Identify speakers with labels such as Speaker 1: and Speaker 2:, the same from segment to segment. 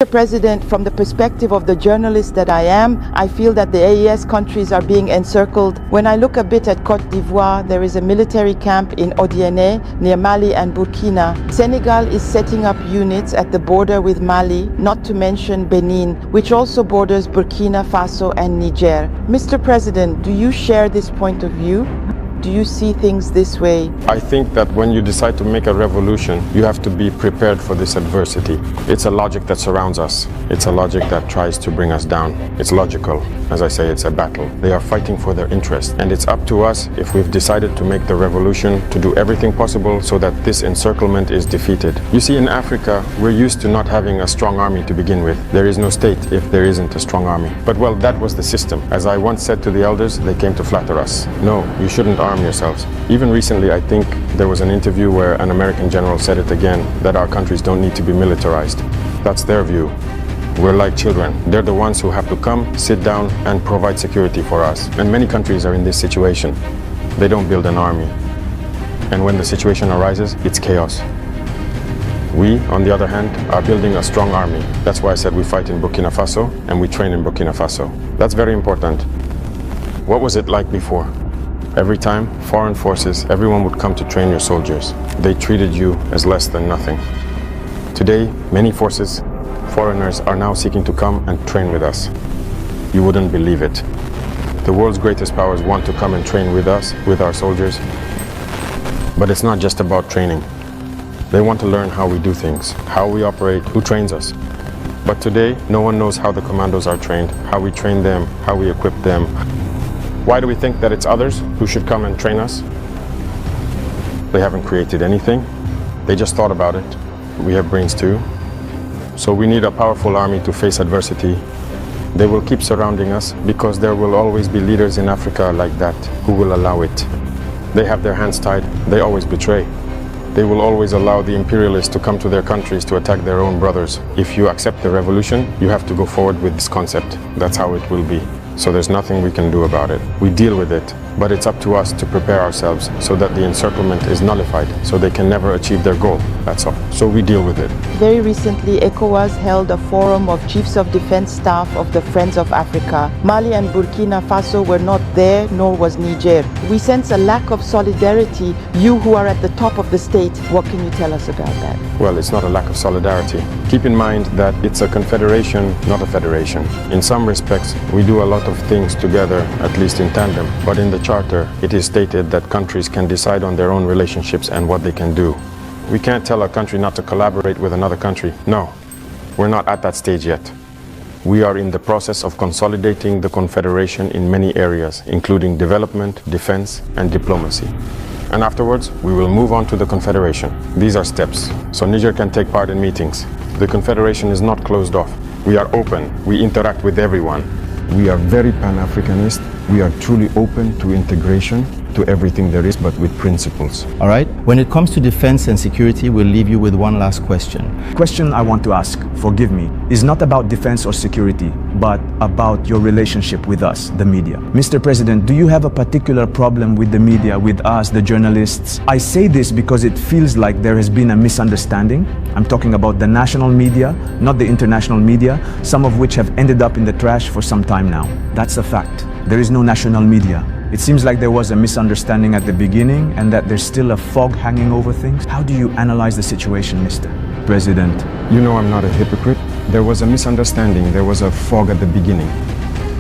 Speaker 1: Mr. President, from the perspective of the journalist that I am, I feel that the AES countries are being encircled. When I look a bit at Côte d'Ivoire, there is a military camp in Odiene near Mali and Burkina. Senegal is setting up units at the border with Mali, not to mention Benin, which also borders Burkina Faso and Niger. Mr. President, do you share this point of view? Do you see things this way?
Speaker 2: I think that when you decide to make a revolution, you have to be prepared for this adversity. It's a logic that surrounds us. It's a logic that tries to bring us down. It's logical. As I say, it's a battle. They are fighting for their interest. And it's up to us, if we've decided to make the revolution, to do everything possible so that this encirclement is defeated. You see, in Africa, we're used to not having a strong army to begin with. There is no state if there isn't a strong army. But well, that was the system. As I once said to the elders, they came to flatter us. No, you shouldn't arm yourselves. Even recently, I think there was an interview where an American general said it again, that our countries don't need to be militarized. That's their view. We're like children. They're the ones who have to come, sit down, and provide security for us. And many countries are in this situation. They don't build an army. And when the situation arises, it's chaos. We, on the other hand, are building a strong army. That's why I said we fight in Burkina Faso and we train in Burkina Faso. That's very important. What was it like before? Every time, foreign forces, everyone would come to train your soldiers. They treated you as less than nothing. Today, many forces, foreigners, are now seeking to come and train with us. You wouldn't believe it. The world's greatest powers want to come and train with us, with our soldiers. But it's not just about training. They want to learn how we do things, how we operate, who trains us. But today, no one knows how the commandos are trained, how we train them, how we equip them. Why do we think that it's others who should come and train us? They haven't created anything. They just thought about it. We have brains too. So we need a powerful army to face adversity. They will keep surrounding us because there will always be leaders in Africa like that who will allow it. They have their hands tied. They always betray. They will always allow the imperialists to come to their countries to attack their own brothers. If you accept the revolution, you have to go forward with this concept. That's how it will be. So there's nothing we can do about it. We deal with it, but it's up to us to prepare ourselves so that the encirclement is nullified, so they can never achieve their goal. That's all. So we deal with it.
Speaker 1: Very recently, ECOWAS held a forum of chiefs of defense staff of the Friends of Africa. Mali and Burkina Faso were not there, nor was Niger. We sense a lack of solidarity. You who are at the top of the state, what can you tell us about that?
Speaker 2: Well, it's not a lack of solidarity. Keep in mind that it's a confederation, not a federation. In some respects, we do a lot of things together, at least in tandem. But in the Charter, it is stated that countries can decide on their own relationships and what they can do. We can't tell a country not to collaborate with another country. No, we're not at that stage yet. We are in the process of consolidating the Confederation in many areas, including development, defense, and diplomacy. And afterwards, we will move on to the Confederation. These are steps, so Niger can take part in meetings. The Confederation is not closed off. We are open. We interact with everyone.
Speaker 3: We are very Pan-Africanist. We are truly open to integration, to everything there is, but with principles.
Speaker 4: All right. When it comes to defense and security, we'll leave you with one last question.
Speaker 5: Question I want to ask, forgive me, is not about defense or security, but about your relationship with us, the media. Mr. President, do you have a particular problem with the media, with us, the journalists? I say this because it feels like there has been a misunderstanding. I'm talking about the national media, not the international media, some of which have ended up in the trash for some time now. That's a fact. There is no national media. It seems like there was a misunderstanding at the beginning and that there's still a fog hanging over things. How do you analyze the situation, Mr. President?
Speaker 3: You know I'm not a hypocrite. There was a misunderstanding, there was a fog at the beginning.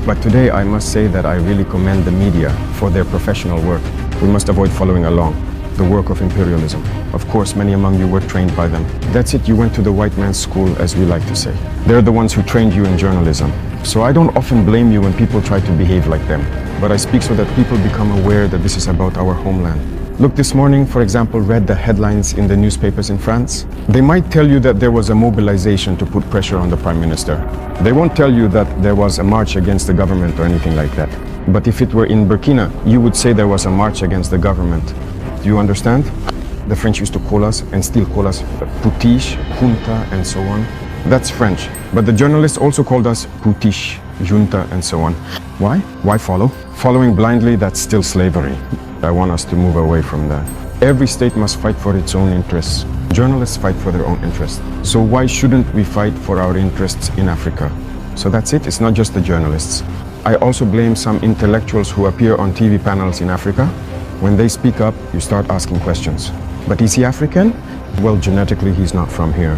Speaker 3: But today I must say that I really commend the media for their professional work. We must avoid following along the work of imperialism. Of course, many among you were trained by them. That's it, you went to the white man's school, as we like to say. They're the ones who trained you in journalism. So I don't often blame you when people try to behave like them. But I speak so that people become aware that this is about our homeland. Look, this morning, for example, read the headlines in the newspapers in France. They might tell you that there was a mobilization to put pressure on the Prime Minister. They won't tell you that there was a march against the government or anything like that. But if it were in Burkina, you would say there was a march against the government. Do you understand? The French used to call us, and still call us, putiche, junta, and so on. That's French. But the journalists also called us putiche, junta, and so on. Why? Why follow? Following blindly, that's still slavery. I want us to move away from that. Every state must fight for its own interests. Journalists fight for their own interests. So why shouldn't we fight for our interests in Africa? So that's it. It's not just the journalists. I also blame some intellectuals who appear on TV panels in Africa. When they speak up, you start asking questions. But is he African? Well, genetically, he's not from here.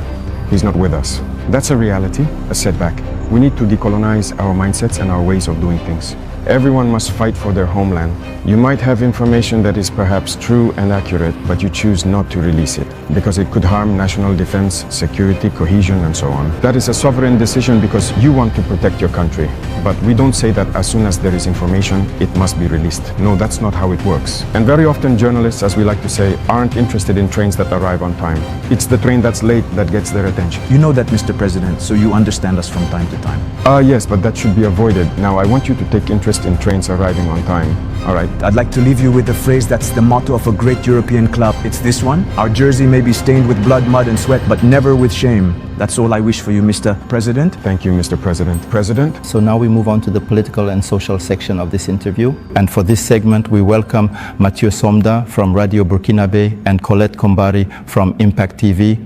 Speaker 3: He's not with us. That's a reality, a setback. We need to decolonize our mindsets and our ways of doing things. Everyone must fight for their homeland. You might have information that is perhaps true and accurate, but you choose not to release it because it could harm national defense, security, cohesion, and so on. That is a sovereign decision because you want to protect your country. But we don't say that as soon as there is information, it must be released. No, that's not how it works. And very often journalists, as we like to say, aren't interested in trains that arrive on time. It's the train that's late that gets their attention.
Speaker 5: You know that, Mr. President, so you understand us from time to time.
Speaker 3: Yes, but that should be avoided. Now, I want you to take interest in trains arriving on time.
Speaker 5: All right, I'd like to leave you with a phrase that's the motto of a great European club. It's this one: our jersey may be stained with blood, mud, and sweat, but never with shame. That's all I wish for you, Mr. President.
Speaker 3: Thank you, Mr. President. President?
Speaker 4: So now we move on to the political and social section of this interview. And for this segment, we welcome Mathieu Somda from Radio Burkinabe and Colette Kombari from Impact TV.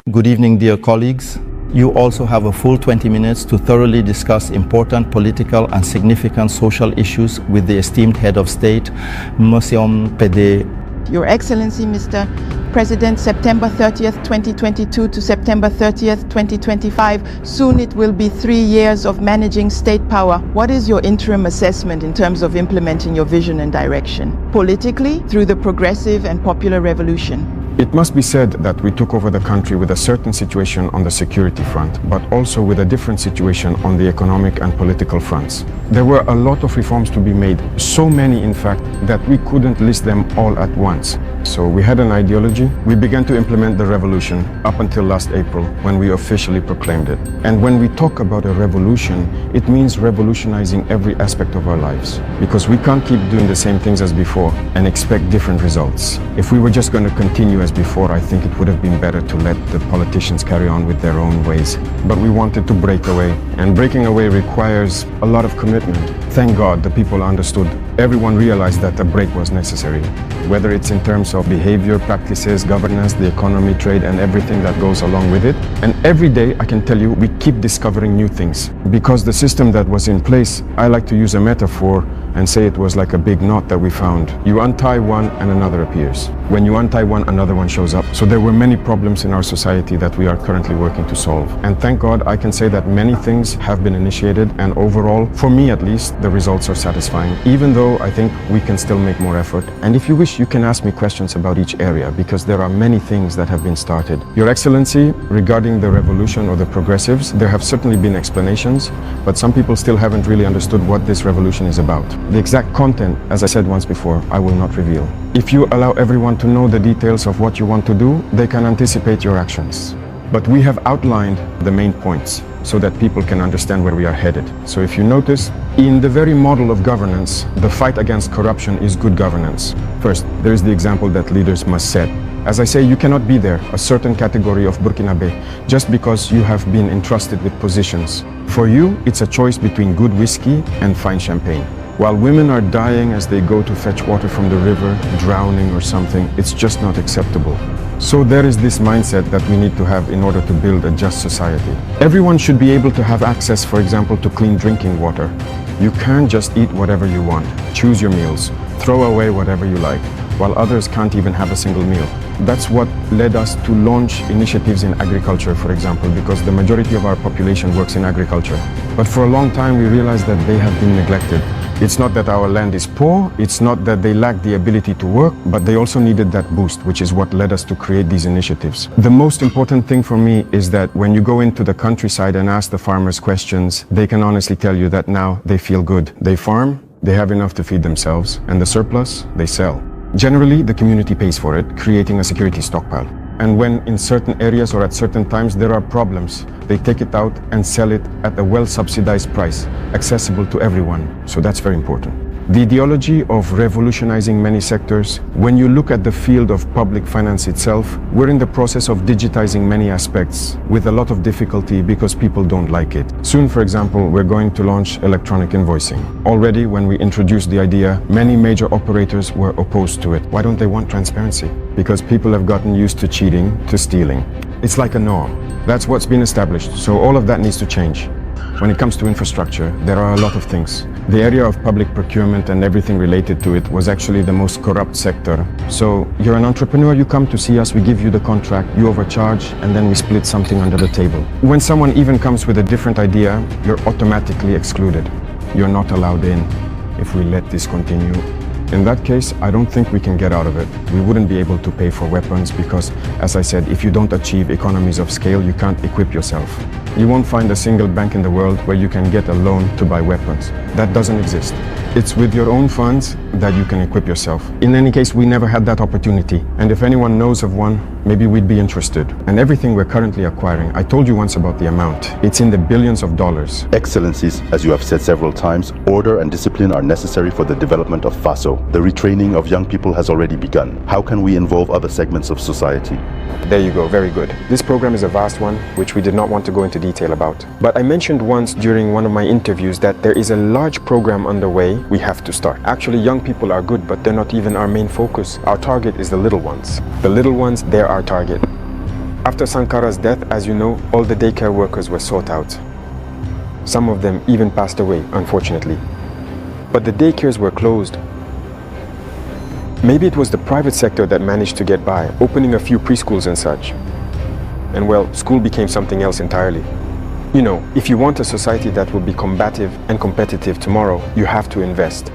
Speaker 4: Good evening, dear colleagues. You also have a full 20 minutes to thoroughly discuss important political and significant social issues with the esteemed head of state, Monsieur PD.
Speaker 1: Your Excellency, Mr. President, September 30th, 2022 to September 30th, 2025. Soon it will be 3 years of managing state power. What is your interim assessment in terms of implementing your vision and direction? Politically, through the progressive and popular revolution.
Speaker 3: It must be said that we took over the country with a certain situation on the security front, but also with a different situation on the economic and political fronts. There were a lot of reforms to be made, so many in fact, that we couldn't list them all at once. So we had an ideology. We began to implement the revolution up until last April, when we officially proclaimed it. And when we talk about a revolution, it means revolutionizing every aspect of our lives. Because we can't keep doing the same things as before and expect different results. If we were just going to continue as before, I think it would have been better to let the politicians carry on with their own ways. But we wanted to break away, and breaking away requires a lot of commitment. Thank God the people understood. Everyone realized that a break was necessary, whether it's in terms of behavior, practices, governance, the economy, trade, and everything that goes along with it. And every day, I can tell you, we keep discovering new things. Because the system that was in place, I like to use a metaphor and say it was like a big knot that we found. You untie one and another appears. When you untie one, another one shows up. So there were many problems in our society that we are currently working to solve. And thank God I can say that many things have been initiated, and overall, for me at least, the results are satisfying, even though I think we can still make more effort. And if you wish, you can ask me questions about each area, because there are many things that have been started. Your Excellency, regarding the revolution or the progressives, there have certainly been explanations, but some people still haven't really understood what this revolution is about. The exact content, as I said once before, I will not reveal. If you allow everyone to know the details of what you want to do, they can anticipate your actions. But we have outlined the main points so that people can understand where we are headed. So if you notice, in the very model of governance, the fight against corruption is good governance. First, there is the example that leaders must set. As I say, you cannot be there, a certain category of Burkinabe, just because you have been entrusted with positions. For you, it's a choice between good whiskey and fine champagne. While women are dying as they go to fetch water from the river, drowning or something, it's just not acceptable. So there is this mindset that we need to have in order to build a just society. Everyone should be able to have access, for example, to clean drinking water. You can't just eat whatever you want, choose your meals, throw away whatever you like, while others can't even have a single meal. That's what led us to launch initiatives in agriculture, for example, because the majority of our population works in agriculture. But for a long time, we realized that they have been neglected. It's not that our land is poor, it's not that they lack the ability to work, but they also needed that boost, which is what led us to create these initiatives. The most important thing for me is that when you go into the countryside and ask the farmers questions, they can honestly tell you that now they feel good. They farm, they have enough to feed themselves, and the surplus, they sell. Generally, the community pays for it, creating a security stockpile. And when in certain areas or at certain times there are problems, they take it out and sell it at a well-subsidized price, accessible to everyone. So that's very important. The ideology of revolutionizing many sectors, when you look at the field of public finance itself, we're in the process of digitizing many aspects with a lot of difficulty because people don't like it. Soon, for example, we're going to launch electronic invoicing. Already, when we introduced the idea, many major operators were opposed to it. Why don't they want transparency? Because people have gotten used to cheating, to stealing. It's like a norm. That's what's been established, so all of that needs to change. When it comes to infrastructure, there are a lot of things. The area of public procurement and everything related to it was actually the most corrupt sector. So you're an entrepreneur, you come to see us, we give you the contract, you overcharge, and then we split something under the table. When someone even comes with a different idea, you're automatically excluded. You're not allowed in if we let this continue. In that case, I don't think we can get out of it. We wouldn't be able to pay for weapons because, as I said, if you don't achieve economies of scale, you can't equip yourself. You won't find a single bank in the world where you can get a loan to buy weapons. That doesn't exist. It's with your own funds that you can equip yourself. In any case, we never had that opportunity. And if anyone knows of one, maybe we'd be interested. And everything we're currently acquiring, I told you once about the amount. It's in the billions of dollars.
Speaker 6: Excellencies, as you have said several times, order and discipline are necessary for the development of Faso. The retraining of young people has already begun. How can we involve other segments of society?
Speaker 2: There you go, very good. This program is a vast one, which we did not want to go into detail about. But I mentioned once during one of my interviews that there is a large program underway we have to start. Actually, young people are good, but they're not even our main focus. Our target is the little ones. The little ones, they're our target. After Sankara's death, as you know, all the daycare workers were sought out. Some of them even passed away, unfortunately. But the daycares were closed. Maybe it was the private sector that managed to get by, opening a few preschools and such. And well, school became something else entirely. You know, if you want a society that will be combative and competitive tomorrow, you have to invest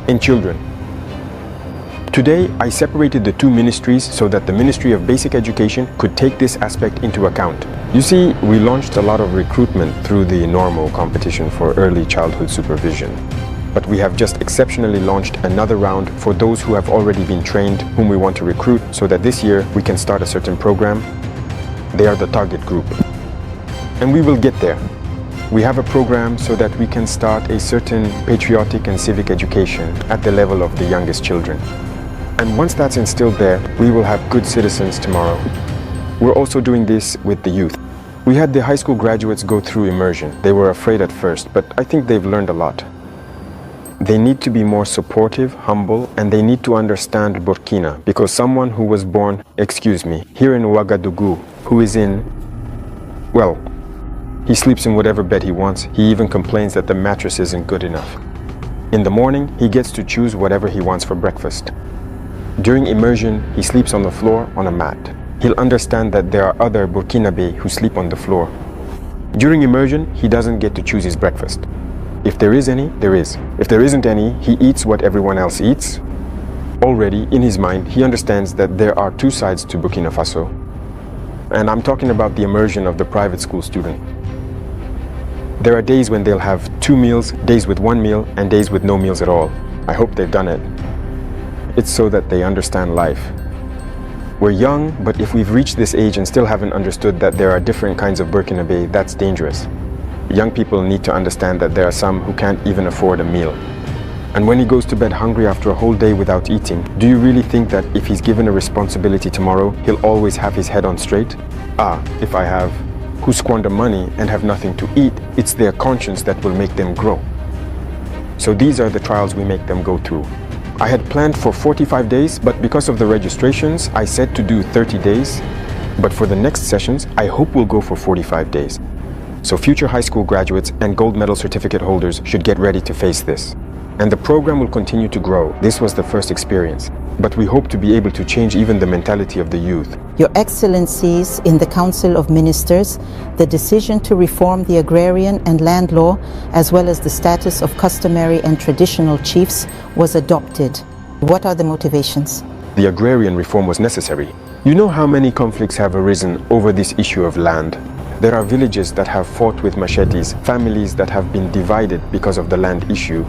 Speaker 2: in children. Today, I separated the two ministries so that the Ministry of Basic Education could take this aspect into account. You see, we launched a lot of recruitment through the normal competition for early childhood supervision. But we have just exceptionally launched another round for those who have already been trained, whom we want to recruit, so that this year we can start a certain program. They are the target group. And we will get there. We have a program so that we can start a certain patriotic and civic education at the level of the youngest children. And once that's instilled there, we will have good citizens tomorrow. We're also doing this with the youth. We had the high school graduates go through immersion. They were afraid at first, but I think they've learned a lot. They need to be more supportive, humble, and they need to understand Burkina, because someone who was born, here in Ouagadougou, who is well, he sleeps in whatever bed he wants. He even complains that the mattress isn't good enough. In the morning, he gets to choose whatever he wants for breakfast. During immersion, he sleeps on the floor on a mat. He'll understand that there are other Burkinabe who sleep on the floor. During immersion, he doesn't get to choose his breakfast. If there is any, there is. If there isn't any, he eats what everyone else eats. Already, in his mind, he understands that there are two sides to Burkina Faso. And I'm talking about the immersion of the private school student. There are days when they'll have 2 meals, days with 1 meal, and days with no meals at all. I hope they've done it. It's so that they understand life. We're young, but if we've reached this age and still haven't understood that there are different kinds of Burkinabe, that's dangerous. Young people need to understand that there are some who can't even afford a meal. And when he goes to bed hungry after a whole day without eating, do you really think that if he's given a responsibility tomorrow, he'll always have his head on straight? If I have, who squander money and have nothing to eat, it's their conscience that will make them grow. So these are the trials we make them go through. I had planned for 45 days, but because of the registrations, I said to do 30 days. But for the next sessions, I hope we'll go for 45 days. So future high school graduates and gold medal certificate holders should get ready to face this. And the program will continue to grow. This was the first experience. But we hope to be able to change even the mentality of the youth.
Speaker 7: Your Excellencies, in the Council of Ministers, the decision to reform the agrarian and land law, as well as the status of customary and traditional chiefs, was adopted. What are the motivations?
Speaker 2: The agrarian reform was necessary. You know how many conflicts have arisen over this issue of land? There are villages that have fought with machetes, families that have been divided because of the land issue.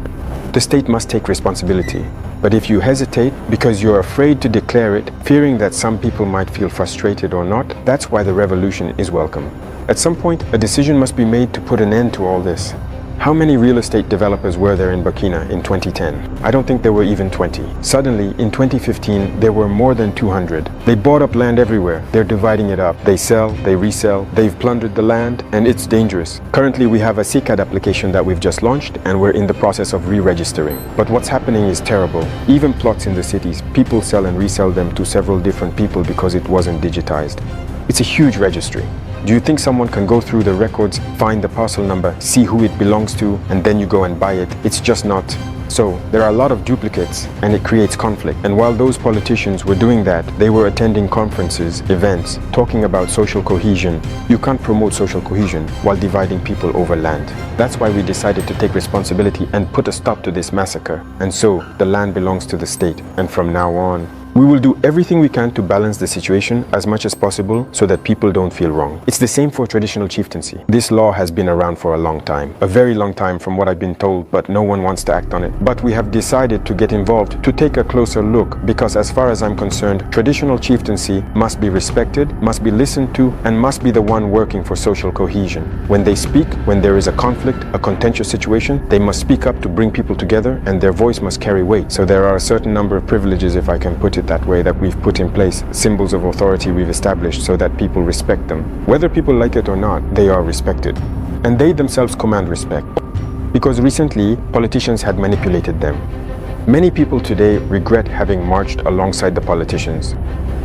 Speaker 2: The state must take responsibility. But if you hesitate because you're afraid to declare it, fearing that some people might feel frustrated or not, that's why the revolution is welcome. At some point, a decision must be made to put an end to all this. How many real estate developers were there in Burkina in 2010? I don't think there were even 20. Suddenly, in 2015, there were more than 200. They bought up land everywhere. They're dividing it up. They sell, they resell, they've plundered the land, and it's dangerous. Currently, we have a CCAD application that we've just launched, and we're in the process of re-registering. But what's happening is terrible. Even plots in the cities, people sell and resell them to several different people because it wasn't digitized. It's a huge registry. Do you think someone can go through the records, find the parcel number, see who it belongs to, and then you go and buy it? It's just not. So there are a lot of duplicates, and it creates conflict. And while those politicians were doing that, they were attending conferences, events, talking about social cohesion. You can't promote social cohesion while dividing people over land. That's why we decided to take responsibility and put a stop to this massacre. And so the land belongs to the state. And from now on, we will do everything we can to balance the situation as much as possible so that people don't feel wrong. It's the same for traditional chieftaincy. This law has been around for a long time, a very long time from what I've been told, but no one wants to act on it. But we have decided to get involved to take a closer look because as far as I'm concerned, traditional chieftaincy must be respected, must be listened to, and must be the one working for social cohesion. When they speak, when there is a conflict, a contentious situation, they must speak up to bring people together and their voice must carry weight. So there are a certain number of privileges, if I can put it that way, that we've put in place, symbols of authority we've established so that people respect them. Whether people like it or not, they are respected. And they themselves command respect. Because recently, politicians had manipulated them. Many people today regret having marched alongside the politicians.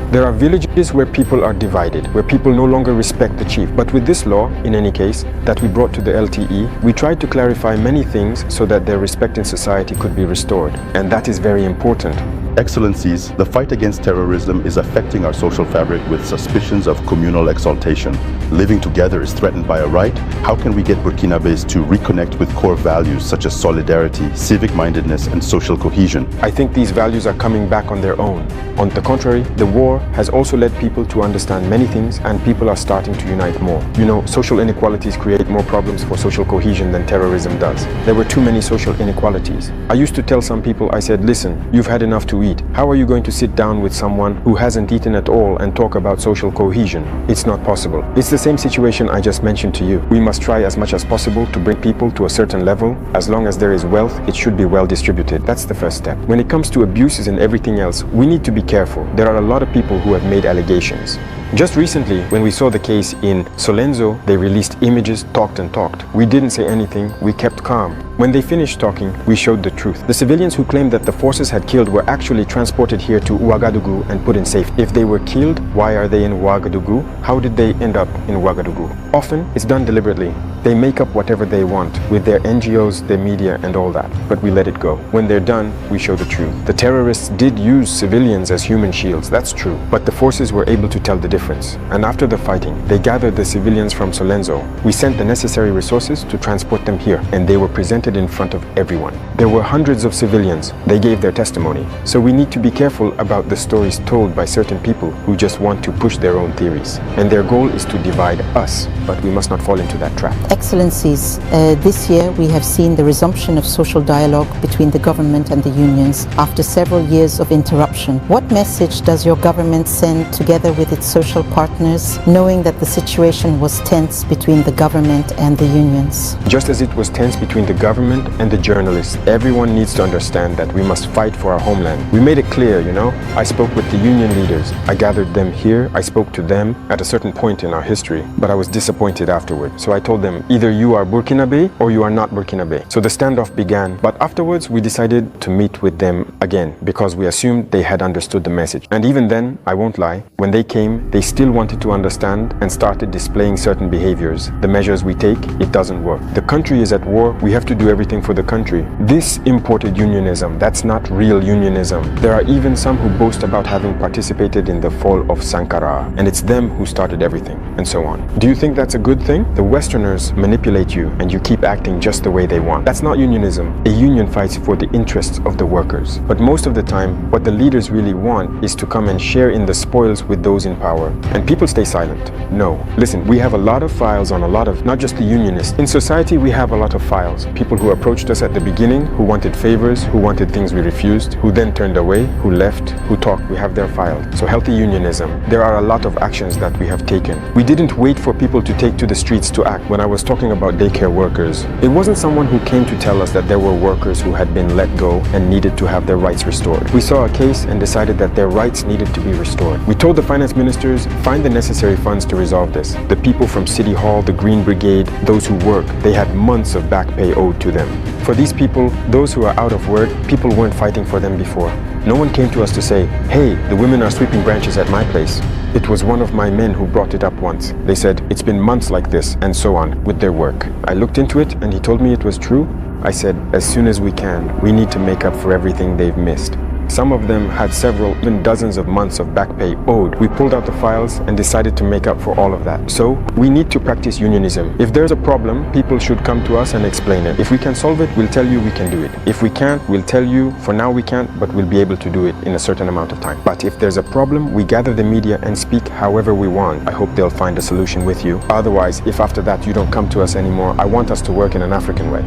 Speaker 2: There are villages where people are divided, where people no longer respect the chief. But with this law, in any case, that we brought to the LTE, we tried to clarify many things so that their respect in society could be restored. And that is very important.
Speaker 6: Excellencies, the fight against terrorism is affecting our social fabric with suspicions of communal exaltation. Living together is threatened by a right. How can we get Burkinabés to reconnect with core values such as solidarity, civic-mindedness, and social cohesion?
Speaker 2: I think these values are coming back on their own. On the contrary, the war has also led people to understand many things and people are starting to unite more. You know, social inequalities create more problems for social cohesion than terrorism does. There were too many social inequalities. I used to tell some people, I said, listen, you've had enough to eat. How are you going to sit down with someone who hasn't eaten at all and talk about social cohesion? It's not possible. It's the same situation I just mentioned to you. We must try as much as possible to bring people to a certain level. As long as there is wealth, it should be well distributed. That's the first step. When it comes to abuses and everything else, we need to be careful. There are a lot of people who have made allegations. Just recently, when we saw the case in Solenzo, they released images, talked and talked. We didn't say anything, we kept calm. When they finished talking, we showed the truth. The civilians who claimed that the forces had killed were actually transported here to Ouagadougou and put in safety. If they were killed, why are they in Ouagadougou? How did they end up in Ouagadougou? Often, it's done deliberately. They make up whatever they want with their NGOs, their media and all that, but we let it go. When they're done, we show the truth. The terrorists did use civilians as human shields, that's true, but the forces were able to tell the difference. And after the fighting, they gathered the civilians from Solenzo. We sent the necessary resources to transport them here, and they were presented in front of everyone. There were hundreds of civilians. They gave their testimony. So we need to be careful about the stories told by certain people who just want to push their own theories. And their goal is to divide us, but we must not fall into that trap.
Speaker 7: Excellencies, this year we have seen the resumption of social dialogue between the government and the unions after several years of interruption. What message does your government send together with its social partners, knowing that the situation was tense between the government and the unions?
Speaker 2: Just as it was tense between the government and the journalists, everyone needs to understand that we must fight for our homeland. We made it clear, you know. I spoke with the union leaders. I gathered them here. I spoke to them at a certain point in our history, but I was disappointed afterward. So I told them, either you are Burkinabe or you are not Burkinabe. So the standoff began, but afterwards we decided to meet with them again because we assumed they had understood the message. And even then, I won't lie, when they came, they still wanted to understand and started displaying certain behaviors. The measures we take, it doesn't work. The country is at war. We have to do everything for the country. This imported unionism, that's not real unionism. There are even some who boast about having participated in the fall of Sankara, and it's them who started everything, and so on. Do you think that's a good thing? The Westerners manipulate you and you keep acting just the way they want. That's not unionism. A union fights for the interests of the workers. But most of the time, what the leaders really want is to come and share in the spoils with those in power. power, and people stay silent. No. Listen, we have a lot of files on a lot of, not just the unionists. In society, we have a lot of files. People who approached us at the beginning, who wanted favors, who wanted things we refused, who then turned away, who left, who talked. We have their files. So healthy unionism. There are a lot of actions that we have taken. We didn't wait for people to take to the streets to act. When I was talking about daycare workers, it wasn't someone who came to tell us that there were workers who had been let go and needed to have their rights restored. We saw a case and decided that their rights needed to be restored. We told the finance ministers, find the necessary funds to resolve this. The people from City Hall, the Green Brigade, those who work, they had months of back pay owed to them. For these people, those who are out of work, people weren't fighting for them before. No one came to us to say, hey, the women are sweeping branches at my place. It was one of my men who brought it up once. They said, it's been months like this, and so on, with their work. I looked into it, and he told me it was true. I said, as soon as we can, we need to make up for everything they've missed. Some of them had several, even dozens of months of back pay owed. We pulled out the files and decided to make up for all of that. So, we need to practice unionism. If there's a problem, people should come to us and explain it. If we can solve it, we'll tell you we can do it. If we can't, we'll tell you, for now we can't, but we'll be able to do it in a certain amount of time. But if there's a problem, we gather the media and speak however we want. I hope they'll find a solution with you. Otherwise, if after that you don't come to us anymore, I want us to work in an African way.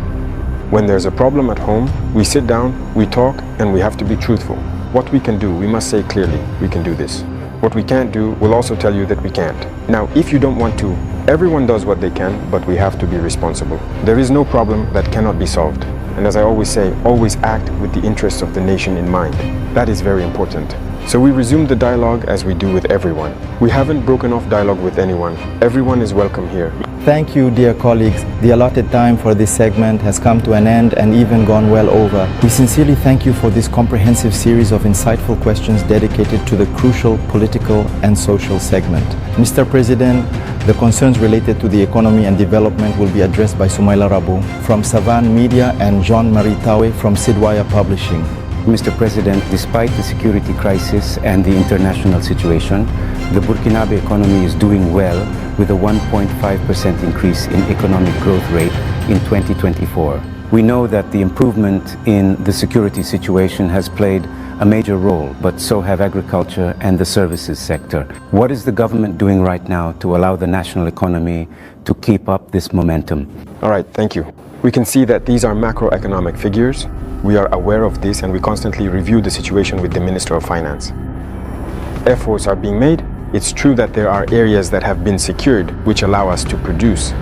Speaker 2: When there's a problem at home, we sit down, we talk, and we have to be truthful. What we can do, we must say clearly, we can do this. What we can't do, we'll also tell you that we can't. Now, if you don't want to, everyone does what they can, but we have to be responsible. There is no problem that cannot be solved. And as I always say, always act with the interests of the nation in mind. That is very important. So we resumed the dialogue as we do with everyone. We haven't broken off dialogue with anyone. Everyone is welcome here.
Speaker 4: Thank you, dear colleagues. The allotted time for this segment has come to an end and even gone well over. We sincerely thank you for this comprehensive series of insightful questions dedicated to the crucial political and social segment. Mr. President, the concerns related to the economy and development will be addressed by Soumaila Rabo from Savan Media and Jean-Marie Traore from Sidwaya Publishing.
Speaker 8: Mr. President, despite the security crisis and the international situation, the Burkinabe economy is doing well with a 1.5% increase in economic growth rate in 2024. We know that the improvement in the security situation has played a major role, but so have agriculture and the services sector. What is the government doing right now to allow the national economy to keep up this momentum?
Speaker 2: All right, thank you. We can see that these are macroeconomic figures. We are aware of this and we constantly review the situation with the Minister of Finance. Efforts are being made. It's true that there are areas that have been secured which allow us to produce.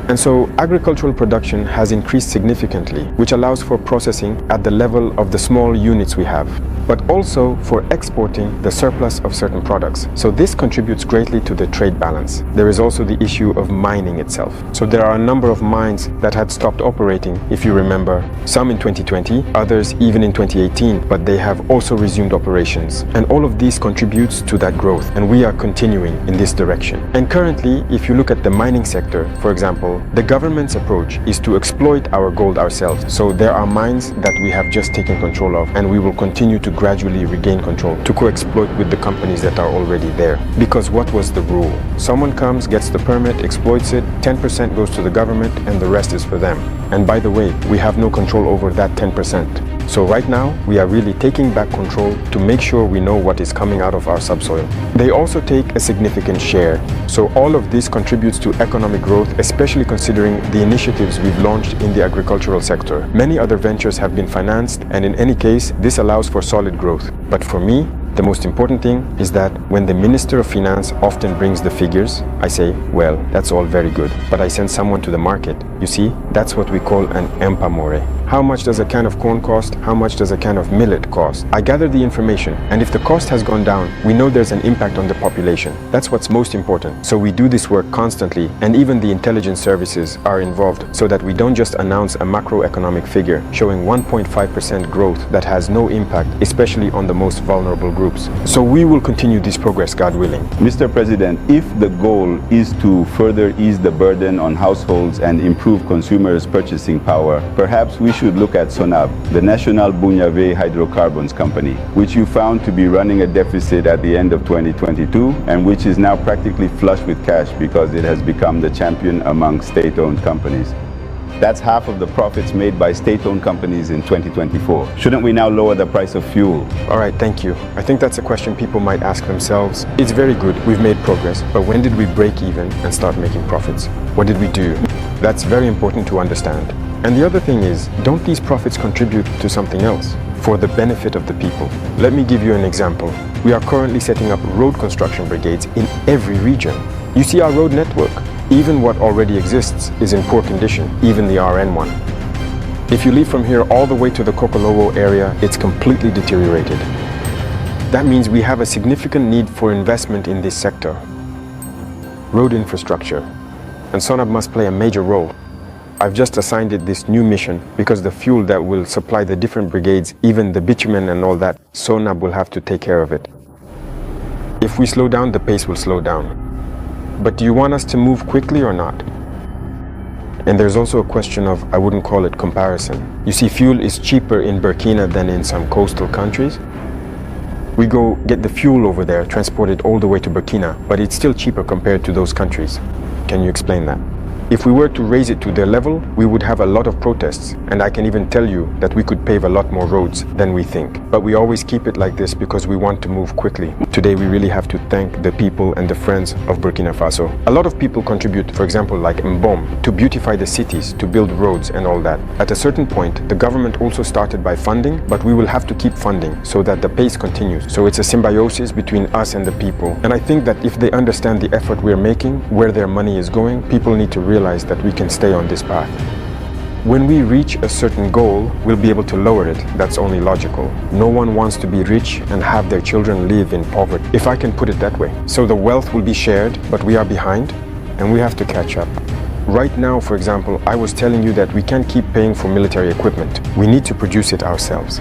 Speaker 2: And so agricultural production has increased significantly, which allows for processing at the level of the small units we have, but also for exporting the surplus of certain products. So this contributes greatly to the trade balance. There is also the issue of mining itself. So there are a number of mines that had stopped operating, if you remember, some in 2020, others even in 2018, but they have also resumed operations. And all of these contributes to that growth, and we are continuing in this direction. And currently, if you look at the mining sector, for example, the government's approach is to exploit our gold ourselves. So there are mines that we have just taken control of, and we will continue to gradually regain control to co-exploit with the companies that are already there. Because what was the rule? Someone comes, gets the permit, exploits it, 10% goes to the government, and the rest is for them. And by the way, we have no control over that 10%. So right now, we are really taking back control to make sure we know what is coming out of our subsoil. They also take a significant share. So all of this contributes to economic growth, especially considering the initiatives we've launched in the agricultural sector. Many other ventures have been financed, and in any case, this allows for solid growth. But for me, the most important thing is that when the Minister of Finance often brings the figures, I say, well, that's all very good, but I send someone to the market. You see, that's what we call an empamore. How much does a can of corn cost? How much does a can of millet cost? I gather the information, and if the cost has gone down, we know there's an impact on the population. That's what's most important. So we do this work constantly, and even the intelligence services are involved so that we don't just announce a macroeconomic figure showing 1.5% growth that has no impact, especially on the most vulnerable groups. So we will continue this progress, God willing.
Speaker 9: Mr. President, if the goal is to further ease the burden on households and improve consumers' purchasing power, perhaps we should look at SONAB, the National Bunyave Hydrocarbons Company, which you found to be running a deficit at the end of 2022 and which is now practically flush with cash because it has become the champion among state-owned companies. That's half of the profits made by state-owned companies in 2024. Shouldn't we now lower the price of fuel?
Speaker 2: All right, thank you. I think that's a question people might ask themselves. It's very good, we've made progress, but when did we break even and start making profits? What did we do? That's very important to understand. And the other thing is, don't these profits contribute to something else for the benefit of the people? Let me give you an example. We are currently setting up road construction brigades in every region. You see our road network. Even what already exists is in poor condition, even the RN one. If you leave from here all the way to the Kokolowo area, it's completely deteriorated. That means we have a significant need for investment in this sector. Road infrastructure. And SONAB must play a major role. I've just assigned it this new mission because the fuel that will supply the different brigades, even the bitumen and all that, SONAB will have to take care of it. If we slow down, the pace will slow down. But do you want us to move quickly or not? And there's also a question of, I wouldn't call it comparison. You see, fuel is cheaper in Burkina than in some coastal countries. We go get the fuel over there, transport it all the way to Burkina, but it's still cheaper compared to those countries. Can you explain that? If we were to raise it to their level, we would have a lot of protests, and I can even tell you that we could pave a lot more roads than we think. But we always keep it like this because we want to move quickly. Today we really have to thank the people and the friends of Burkina Faso. A lot of people contribute, for example like Mbom, to beautify the cities, to build roads and all that. At a certain point, the government also started by funding, but we will have to keep funding so that the pace continues. So it's a symbiosis between us and the people. And I think that if they understand the effort we're making, where their money is going, people need to realize that we can stay on this path. When we reach a certain goal, we'll be able to lower it. That's only logical. No one wants to be rich and have their children live in poverty, if I can put it that way. So the wealth will be shared, but we are behind, and we have to catch up. Right now, for example, I was telling you that we can't keep paying for military equipment. We need to produce it ourselves.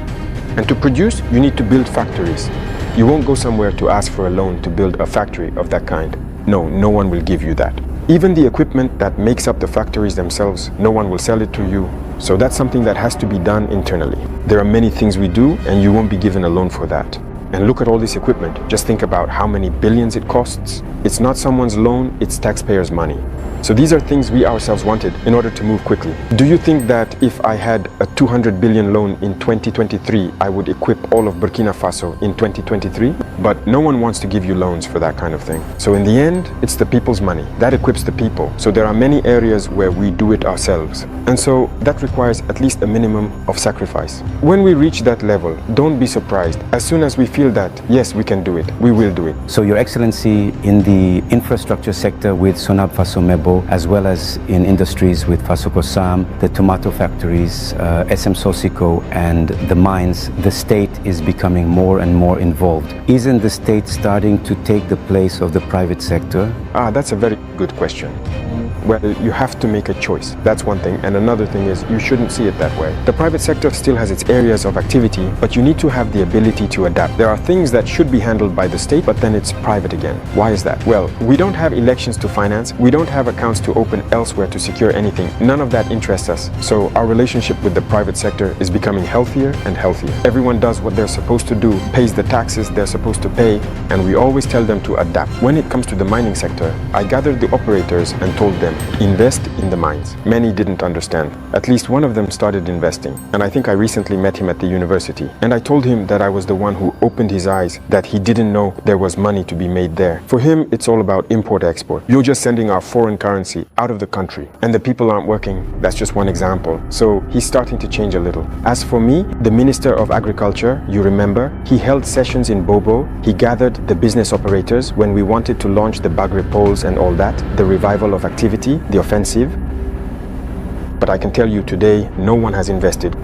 Speaker 2: And to produce, you need to build factories. You won't go somewhere to ask for a loan to build a factory of that kind. No, no one will give you that. Even the equipment that makes up the factories themselves, no one will sell it to you. So that's something that has to be done internally. There are many things we do, and you won't be given a loan for that. And look at all this equipment. Just think about how many billions it costs. It's not someone's loan, it's taxpayers' money. So these are things we ourselves wanted in order to move quickly. Do you think that if I had a 200 billion loan in 2023, I would equip all of Burkina Faso in 2023? But no one wants to give you loans for that kind of thing. So in the end, it's the people's money. That equips the people. So there are many areas where we do it ourselves. And so that requires at least a minimum of sacrifice. When we reach that level, don't be surprised. As soon as we feel that, yes, we can do it, we will do it.
Speaker 8: So Your Excellency, in the infrastructure sector with SONAB Faso Mebo, as well as in industries with Fasokosam, the tomato factories, SM Sosiko, and the mines, the state is becoming more and more involved. Isn't the state starting to take the place of the private sector?
Speaker 2: That's a very good question. Well, you have to make a choice. That's one thing. And another thing is you shouldn't see it that way. The private sector still has its areas of activity, but you need to have the ability to adapt. There are things that should be handled by the state, but then it's private again. Why is that? Well, we don't have elections to finance. We don't have accounts to open elsewhere to secure anything. None of that interests us. So our relationship with the private sector is becoming healthier and healthier. Everyone does what they're supposed to do, pays the taxes they're supposed to pay, and we always tell them to adapt. When it comes to the mining sector, I gathered the operators and told them, invest in the mines. Many didn't understand. At least one of them started investing. And I think I recently met him at the university. And I told him that I was the one who opened his eyes, that he didn't know there was money to be made there. For him, it's all about import-export. You're just sending our foreign currency out of the country. And the people aren't working. That's just one example. So he's starting to change a little. As for me, the Minister of Agriculture, you remember, he held sessions in Bobo. He gathered the business operators when we wanted to launch the Bagre poles and all that, the revival of activity, the offensive. But I can tell you today, no one has invested.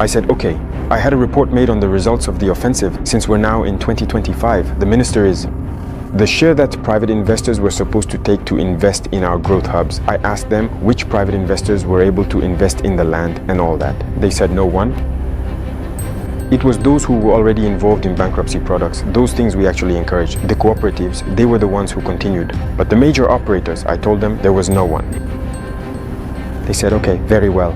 Speaker 2: I said, okay, I had a report made on the results of the offensive since we're now in 2025. The minister is the share that private investors were supposed to take to invest in our growth hubs. I asked them which private investors were able to invest in the land and all that. They said no one. It was those who were already involved in bankruptcy products. Those things we actually encouraged. The cooperatives, they were the ones who continued. But the major operators, I told them there was no one. They said, okay, very well.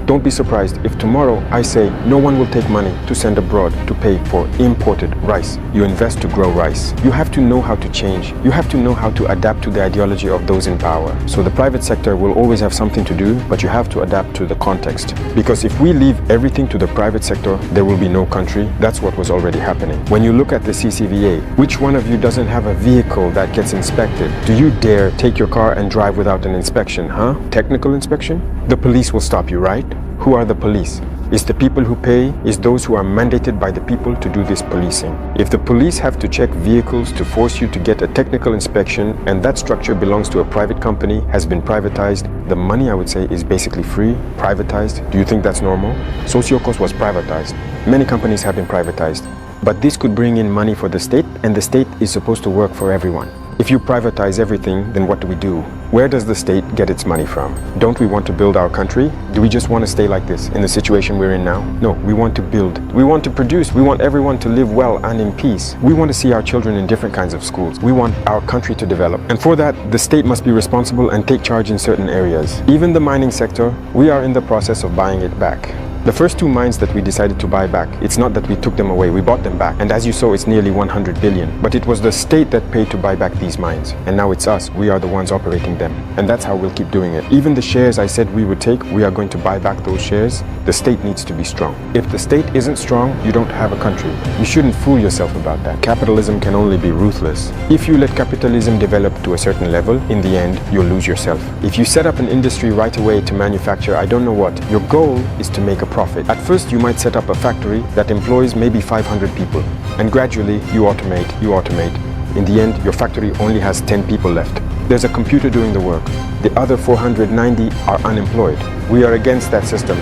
Speaker 2: Don't be surprised if tomorrow I say no one will take money to send abroad to pay for imported rice. You invest to grow rice. You have to know how to change. You have to know how to adapt to the ideology of those in power. So the private sector will always have something to do, but you have to adapt to the context. Because if we leave everything to the private sector, there will be no country. That's what was already happening. When you look at the CCVA, which one of you doesn't have a vehicle that gets inspected? Do you dare take your car and drive without an inspection, huh? Technical inspection? The police will stop you, right? Who are the police? It's the people who pay, it's those who are mandated by the people to do this policing. If the police have to check vehicles to force you to get a technical inspection, and that structure belongs to a private company, has been privatized, the money, I would say, is basically free, privatized. Do you think that's normal? Sociocos was privatized. Many companies have been privatized. But this could bring in money for the state, and the state is supposed to work for everyone. If you privatize everything, then what do? Where does the state get its money from? Don't we want to build our country? Do we just want to stay like this in the situation we're in now? No, we want to build. We want to produce. We want everyone to live well and in peace. We want to see our children in different kinds of schools. We want our country to develop. And for that, the state must be responsible and take charge in certain areas. Even the mining sector, we are in the process of buying it back. The first two mines that we decided to buy back, it's not that we took them away, we bought them back. And as you saw, it's nearly 100 billion. But it was the state that paid to buy back these mines. And now it's us, we are the ones operating them. And that's how we'll keep doing it. Even the shares I said we would take, we are going to buy back those shares. The state needs to be strong. If the state isn't strong, you don't have a country. You shouldn't fool yourself about that. Capitalism can only be ruthless. If you let capitalism develop to a certain level, in the end, you'll lose yourself. If you set up an industry right away to manufacture, I don't know what, your goal is to make a profit. At first, you might set up a factory that employs maybe 500 people. And gradually, you automate. In the end, your factory only has 10 people left. There's a computer doing the work. The other 490 are unemployed. We are against that system.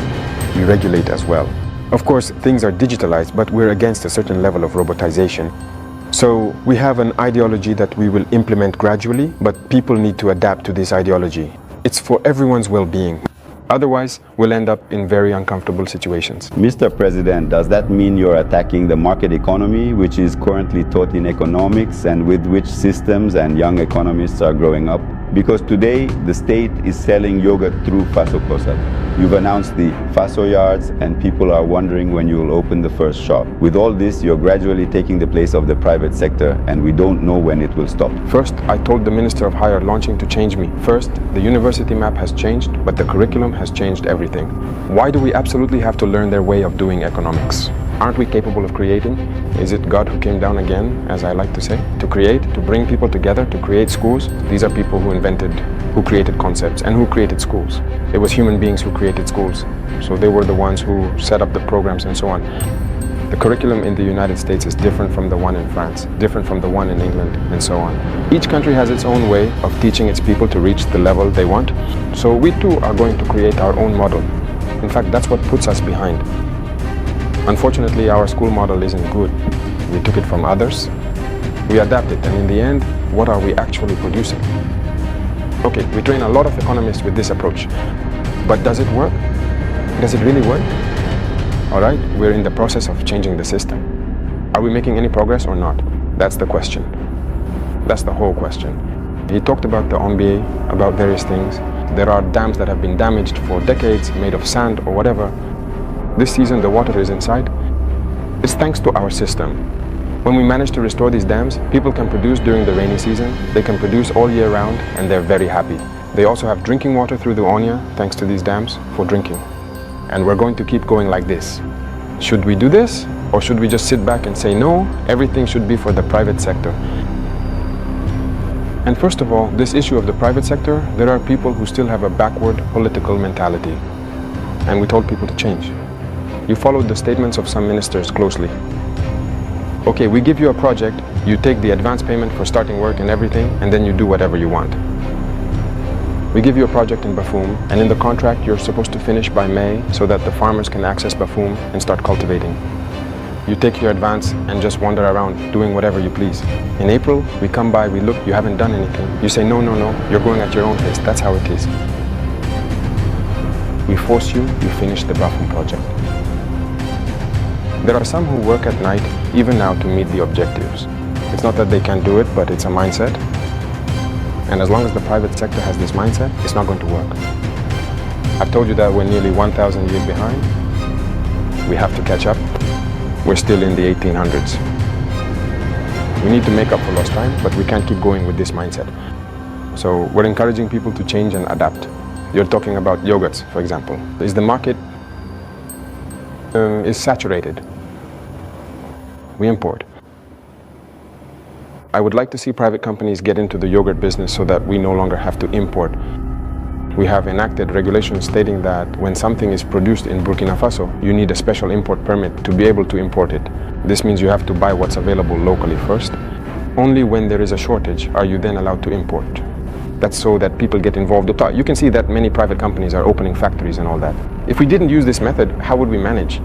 Speaker 2: We regulate as well. Of course, things are digitalized, but we're against a certain level of robotization. So we have an ideology that we will implement gradually, but people need to adapt to this ideology. It's for everyone's well-being. Otherwise, we'll end up in very uncomfortable situations.
Speaker 9: Mr. President, does that mean you're attacking the market economy, which is currently taught in economics and with which systems and young economists are growing up? Because today, the state is selling yogurt through Faso COSAP. You've announced the Faso yards and people are wondering when you will open the first shop. With all this, you're gradually taking the place of the private sector and we don't know when it will stop.
Speaker 2: First, I told the Minister of Higher Launching to change me. First, the university map has changed, but the curriculum has changed everything. Why do we absolutely have to learn their way of doing economics? Aren't we capable of creating? Is it God who came down again, as I like to say? To create, to bring people together, to create schools? These are people who created concepts and who created schools. It was human beings who created schools. So they were the ones who set up the programs and so on. The curriculum in the United States is different from the one in France, different from the one in England, and so on. Each country has its own way of teaching its people to reach the level they want. So we too are going to create our own model. In fact, that's what puts us behind. Unfortunately, our school model isn't good. We took it from others, we adapted, and in the end, what are we actually producing? Okay, we train a lot of economists with this approach, but does it work? Does it really work? All right, we're in the process of changing the system. Are we making any progress or not? That's the question. That's the whole question. He talked about the MBA, about various things. There are dams that have been damaged for decades, made of sand or whatever. This season, the water is inside. It's thanks to our system. When we manage to restore these dams, people can produce during the rainy season, they can produce all year round, and they're very happy. They also have drinking water through the Onia, thanks to these dams, for drinking. And we're going to keep going like this. Should we do this? Or should we just sit back and say, no, everything should be for the private sector? And first of all, this issue of the private sector, there are people who still have a backward political mentality. And we told people to change. You followed the statements of some ministers closely. Okay, we give you a project, you take the advance payment for starting work and everything, and then you do whatever you want. We give you a project in Bafum, and in the contract you're supposed to finish by May so that the farmers can access Bafum and start cultivating. You take your advance and just wander around, doing whatever you please. In April, we come by, we look, you haven't done anything. You say, no, you're going at your own pace, that's how it is. We force you, you finish the Bafum project. There are some who work at night, even now, to meet the objectives. It's not that they can't do it, but it's a mindset. And as long as the private sector has this mindset, it's not going to work. I've told you that we're nearly 1,000 years behind. We have to catch up. We're still in the 1800s. We need to make up for lost time, but we can't keep going with this mindset. So we're encouraging people to change and adapt. You're talking about yogurts, for example. Is the market is saturated? We import. I would like to see private companies get into the yogurt business so that we no longer have to import. We have enacted regulations stating that when something is produced in Burkina Faso, you need a special import permit to be able to import it. This means you have to buy what's available locally first. Only when there is a shortage are you then allowed to import. That's so that people get involved. You can see that many private companies are opening factories and all that. If we didn't use this method, how would we manage?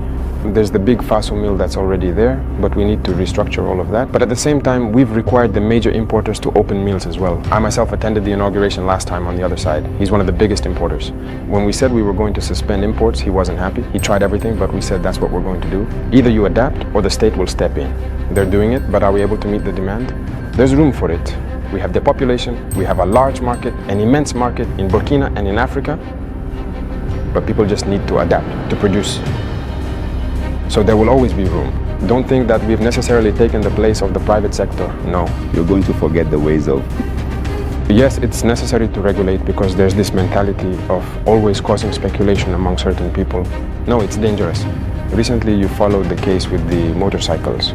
Speaker 2: There's the big Faso mill that's already there, but we need to restructure all of that. But at the same time, we've required the major importers to open mills as well. I myself attended the inauguration last time on the other side. He's one of the biggest importers. When we said we were going to suspend imports, he wasn't happy. He tried everything, but we said that's what we're going to do. Either you adapt or the state will step in. They're doing it, but are we able to meet the demand? There's room for it. We have the population, we have a large market, an immense market in Burkina and in Africa, but people just need to adapt, to produce. So there will always be room. Don't think that we've necessarily taken the place of the private sector. No.
Speaker 9: You're going to forget the ways of...
Speaker 2: Yes, it's necessary to regulate because there's this mentality of always causing speculation among certain people. No, it's dangerous. Recently you followed the case with the motorcycles.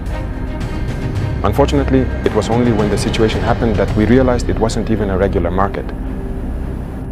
Speaker 2: Unfortunately, it was only when the situation happened that we realized it wasn't even a regular market.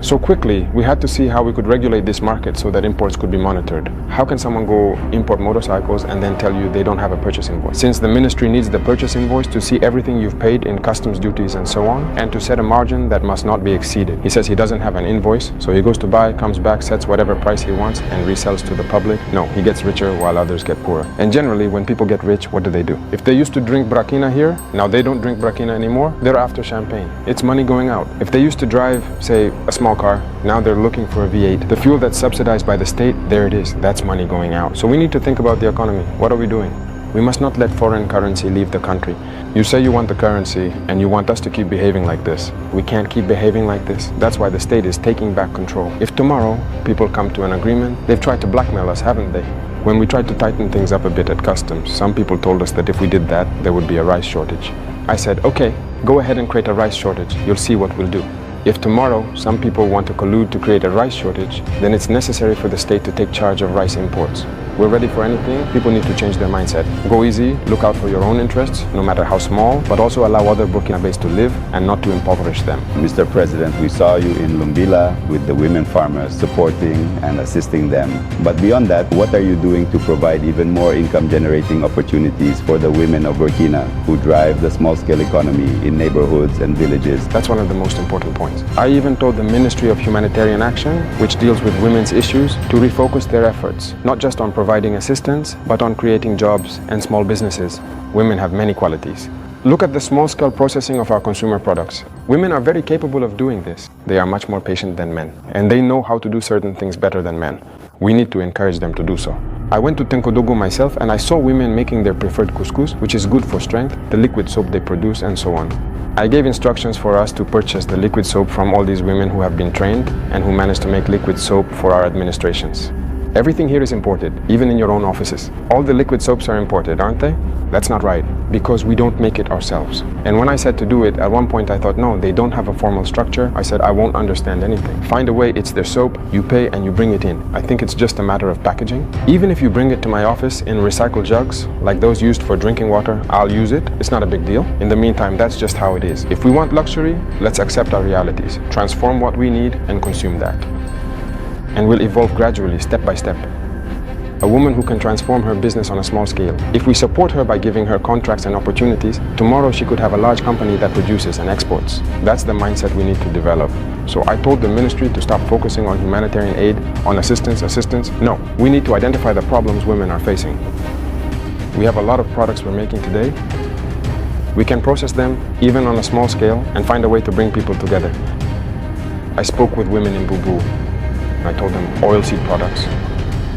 Speaker 2: So quickly, we had to see how we could regulate this market so that imports could be monitored. How can someone go import motorcycles and then tell you they don't have a purchase invoice? Since the ministry needs the purchase invoice to see everything you've paid in customs duties and so on, and to set a margin that must not be exceeded. He says he doesn't have an invoice, so he goes to buy, comes back, sets whatever price he wants, and resells to the public. No, he gets richer while others get poorer. And generally, when people get rich, what do? If they used to drink Burkina here, now they don't drink Burkina anymore, they're after champagne. It's money going out. If they used to drive, say, a small car, now they're looking for a V8. The fuel that's subsidized by the state, there it is. That's money going out. So we need to think about the economy. What are we doing? We must not let foreign currency leave the country. You say you want the currency and you want us to keep behaving like this. We can't keep behaving like this. That's why the state is taking back control. If tomorrow people come to an agreement, they've tried to blackmail us, haven't they? When we tried to tighten things up a bit at customs, some people told us that if we did that, there would be a rice shortage. I said, okay, go ahead and create a rice shortage. You'll see what we'll do. If tomorrow some people want to collude to create a rice shortage, then it's necessary for the state to take charge of rice imports. We're ready for anything. People need to change their mindset. Go easy, look out for your own interests, no matter how small, but also allow other Burkinabés to live and not to impoverish them.
Speaker 9: Mr. President, we saw you in Lumbila with the women farmers supporting and assisting them. But beyond that, what are you doing to provide even more income-generating opportunities for the women of Burkina who drive the small-scale economy in neighborhoods and villages?
Speaker 2: That's one of the most important points. I even told the Ministry of Humanitarian Action, which deals with women's issues, to refocus their efforts, not just on providing assistance, but on creating jobs and small businesses. Women have many qualities. Look at the small-scale processing of our consumer products. Women are very capable of doing this. They are much more patient than men, and they know how to do certain things better than men. We need to encourage them to do so. I went to Tenkodogo myself and I saw women making their preferred couscous, which is good for strength, the liquid soap they produce, and so on. I gave instructions for us to purchase the liquid soap from all these women who have been trained and who managed to make liquid soap for our administrations. Everything here is imported, even in your own offices. All the liquid soaps are imported, aren't they? That's not right, because we don't make it ourselves. And when I said to do it, at one point I thought, no, they don't have a formal structure. I said, I won't understand anything. Find a way, it's their soap, you pay and you bring it in. I think it's just a matter of packaging. Even if you bring it to my office in recycled jugs, like those used for drinking water, I'll use it. It's not a big deal. In the meantime, that's just how it is. If we want luxury, let's accept our realities, transform what we need and consume that. And we'll evolve gradually, step by step. A woman who can transform her business on a small scale. If we support her by giving her contracts and opportunities, tomorrow she could have a large company that produces and exports. That's the mindset we need to develop. So I told the ministry to stop focusing on humanitarian aid, on assistance. No, we need to identify the problems women are facing. We have a lot of products we're making today. We can process them even on a small scale and find a way to bring people together. I spoke with women in Bubu. I told them oilseed products.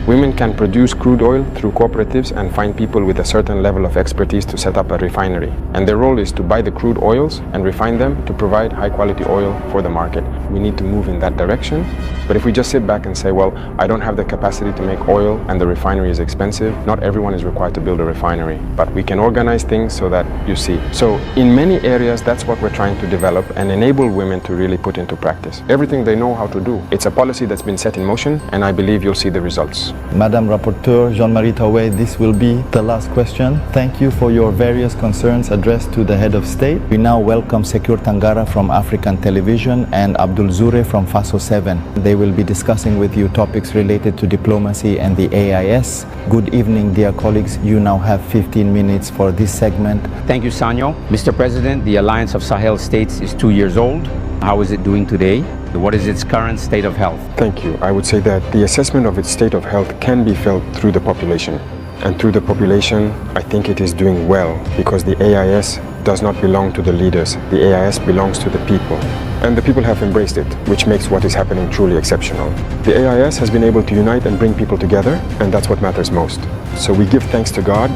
Speaker 2: Women can produce crude oil through cooperatives and find people with a certain level of expertise to set up a refinery. And their role is to buy the crude oils and refine them to provide high quality oil for the market. we need to move in that direction. But if we just sit back and say, well, I don't have the capacity to make oil and the refinery is expensive, not everyone is required to build a refinery. But we can organize things so that you see. So in many areas, that's what we're trying to develop and enable women to really put into practice. Everything they know how to do. It's a policy that's been set in motion, and I believe you'll see the results.
Speaker 4: Madam Rapporteur Jean-Marie Traoré, this will be the last question. Thank you for your various concerns addressed to the head of state. We now welcome Sekur Tangara from African Television and Abdul Zure from Faso 7. They will be discussing with you topics related to diplomacy and the AIS. Good evening, dear colleagues. You now have 15 minutes for this segment.
Speaker 10: Thank you, Sanyo. Mr. President, the Alliance of Sahel States is 2 years old. How is it doing today? What is its current state of health?
Speaker 2: Thank you. I would say that the assessment of its state of health can be felt through the population. And through the population, I think it is doing well because the AIS does not belong to the leaders. The AIS belongs to the people. And the people have embraced it, which makes what is happening truly exceptional. The AIS has been able to unite and bring people together, and that's what matters most. So we give thanks to God.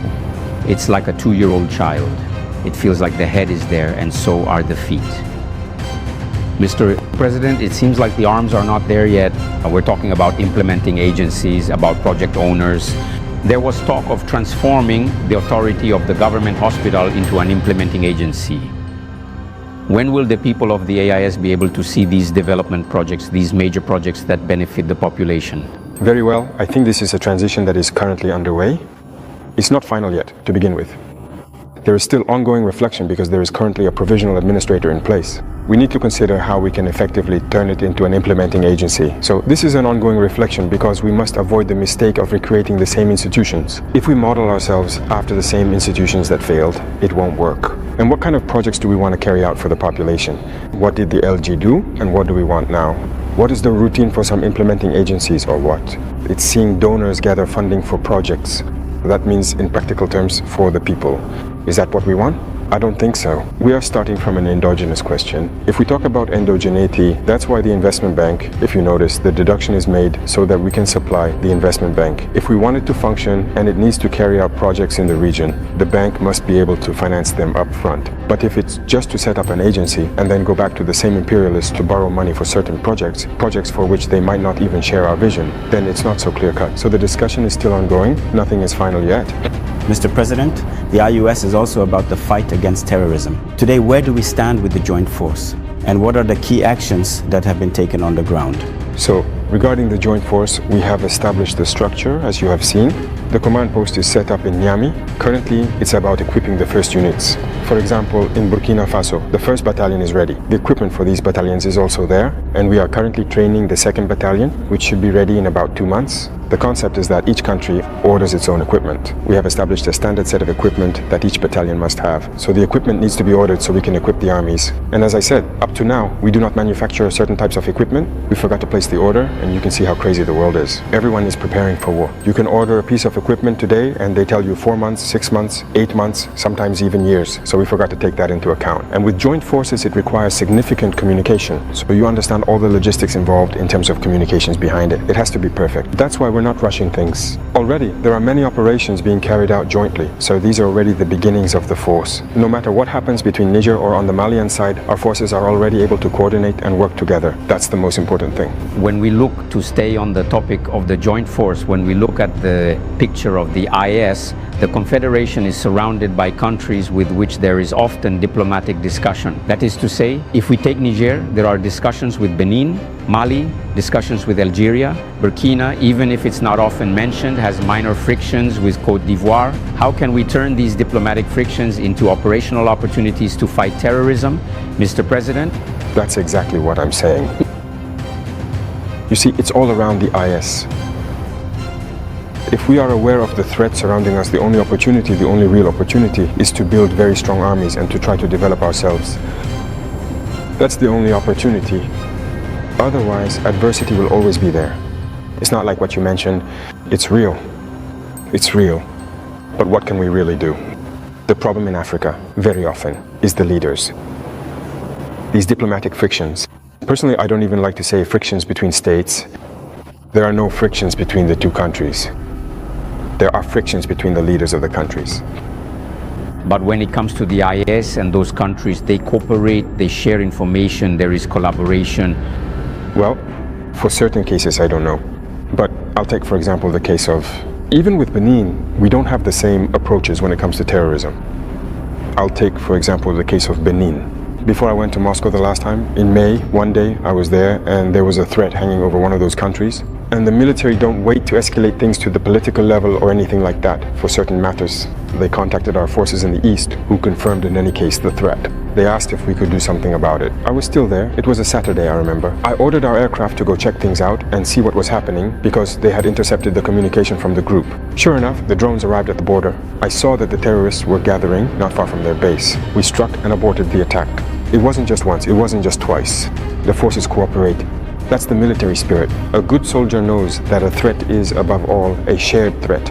Speaker 10: It's like a 2-year-old child. It feels like the head is there, and so are the feet. Mr. President, it seems like the arms are not there yet. We're talking about implementing agencies, about project owners. There was talk of transforming the authority of the government hospital into an implementing agency. When will the people of the AIS be able to see these development projects, these major projects that benefit the population?
Speaker 2: Very well. I think this is a transition that is currently underway. It's not final yet, to begin with. There is still ongoing reflection because there is currently a provisional administrator in place. We need to consider how we can effectively turn it into an implementing agency. So this is an ongoing reflection because we must avoid the mistake of recreating the same institutions. If we model ourselves after the same institutions that failed, it won't work. And what kind of projects do we want to carry out for the population? What did the LG do and what do we want now? What is the routine for some implementing agencies or what? It's seeing donors gather funding for projects. That means, in practical terms, for the people. Is that what we want? I don't think so. We are starting from an endogenous question. If we talk about endogeneity, that's why the investment bank, if you notice, the deduction is made so that we can supply the investment bank. If we want it to function and it needs to carry out projects in the region, the bank must be able to finance them up front. But if it's just to set up an agency and then go back to the same imperialists to borrow money for certain projects for which they might not even share our vision, then it's not so clear-cut. So the discussion is still ongoing. Nothing is final yet.
Speaker 11: Mr. President, the IUS is also about the fight against terrorism. Today, where do we stand with the joint force? And what are the key actions that have been taken on the ground?
Speaker 2: So, regarding the joint force, we have established the structure, as you have seen. The command post is set up in Niamey. Currently, it's about equipping the first units. For example, in Burkina Faso, the 1st battalion is ready. The equipment for these battalions is also there, and we are currently training the 2nd battalion, which should be ready in about 2 months. The concept is that each country orders its own equipment. We have established a standard set of equipment that each battalion must have. So the equipment needs to be ordered so we can equip the armies. And as I said, up to now, we do not manufacture certain types of equipment. We forgot to place the order, and you can see how crazy the world is. Everyone is preparing for war. You can order a piece of equipment today, and they tell you 4 months, 6 months, 8 months, sometimes even years. So we forgot to take that into account. And with joint forces, it requires significant communication. So you understand all the logistics involved in terms of communications behind it. It has to be perfect. That's why we're not rushing things. Already, there are many operations being carried out jointly. So these are already the beginnings of the force. No matter what happens between Niger or on the Malian side, our forces are already able to coordinate and work together. That's the most important thing.
Speaker 10: When we look to stay on the topic of the joint force, when we look at the picture of the IS, the Confederation is surrounded by countries with which there is often diplomatic discussion. That is to say, if we take Niger, there are discussions with Benin, Mali, discussions with Algeria, Burkina, even if it's not often mentioned, has minor frictions with Côte d'Ivoire. How can we turn these diplomatic frictions into operational opportunities to fight terrorism, Mr. President?
Speaker 2: That's exactly what I'm saying. You see, it's all around the IS. If we are aware of the threat surrounding us, the only opportunity, the only real opportunity, is to build very strong armies and to try to develop ourselves. That's the only opportunity. Otherwise, adversity will always be there. It's not like what you mentioned. It's real. It's real. But what can we really do? The problem in Africa, very often, is the leaders. These diplomatic frictions. Personally, I don't even like to say frictions between states. There are no frictions between the two countries. There are frictions between the leaders of the countries.
Speaker 10: But when it comes to the IS and those countries, they cooperate, they share information, there is collaboration.
Speaker 2: Well, for certain cases, I don't know. But I'll take, for example, the case of, even with Benin, we don't have the same approaches when it comes to terrorism. I'll take, for example, the case of Benin. Before I went to Moscow the last time, in May, one day I was there and there was a threat hanging over one of those countries. And the military don't wait to escalate things to the political level or anything like that for certain matters. They contacted our forces in the east, who confirmed in any case the threat. They asked if we could do something about it. I was still there. It was a Saturday, I remember. I ordered our aircraft to go check things out and see what was happening because they had intercepted the communication from the group. Sure enough, the drones arrived at the border. I saw that the terrorists were gathering not far from their base. We struck and aborted the attack. It wasn't just once, it wasn't just twice. The forces cooperate. That's the military spirit. A good soldier knows that a threat is, above all, a shared threat.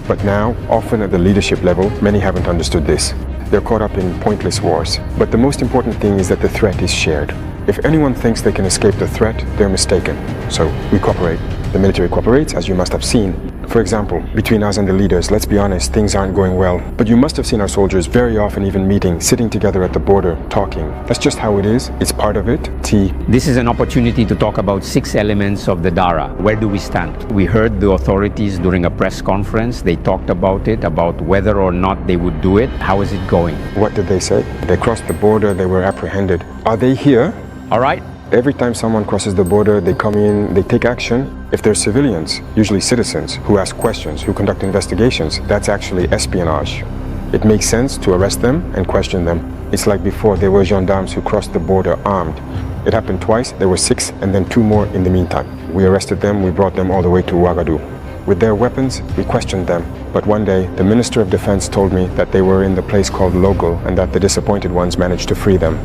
Speaker 2: But now, often at the leadership level, many haven't understood this. They're caught up in pointless wars. But the most important thing is that the threat is shared. If anyone thinks they can escape the threat, they're mistaken. So we cooperate. The military cooperates, as you must have seen. For example, between us and the leaders, let's be honest, things aren't going well. But you must have seen our soldiers very often even meeting, sitting together at the border, talking. That's just how it is. It's part of it.
Speaker 10: This is an opportunity to talk about 6 elements of the DARA. Where do we stand? We heard the authorities during a press conference. They talked about it, about whether or not they would do it. How is it going?
Speaker 2: What did they say? They crossed the border, they were apprehended. Are they here?
Speaker 10: All right.
Speaker 2: Every time someone crosses the border, they come in, they take action. If they're civilians, usually citizens, who ask questions, who conduct investigations, that's actually espionage. It makes sense to arrest them and question them. It's like before, there were gendarmes who crossed the border armed. It happened twice, there were 6 and then 2 more in the meantime. We arrested them, we brought them all the way to Ouagadougou. With their weapons, we questioned them. But one day, the Minister of Defense told me that they were in the place called Logo and that the disappointed ones managed to free them.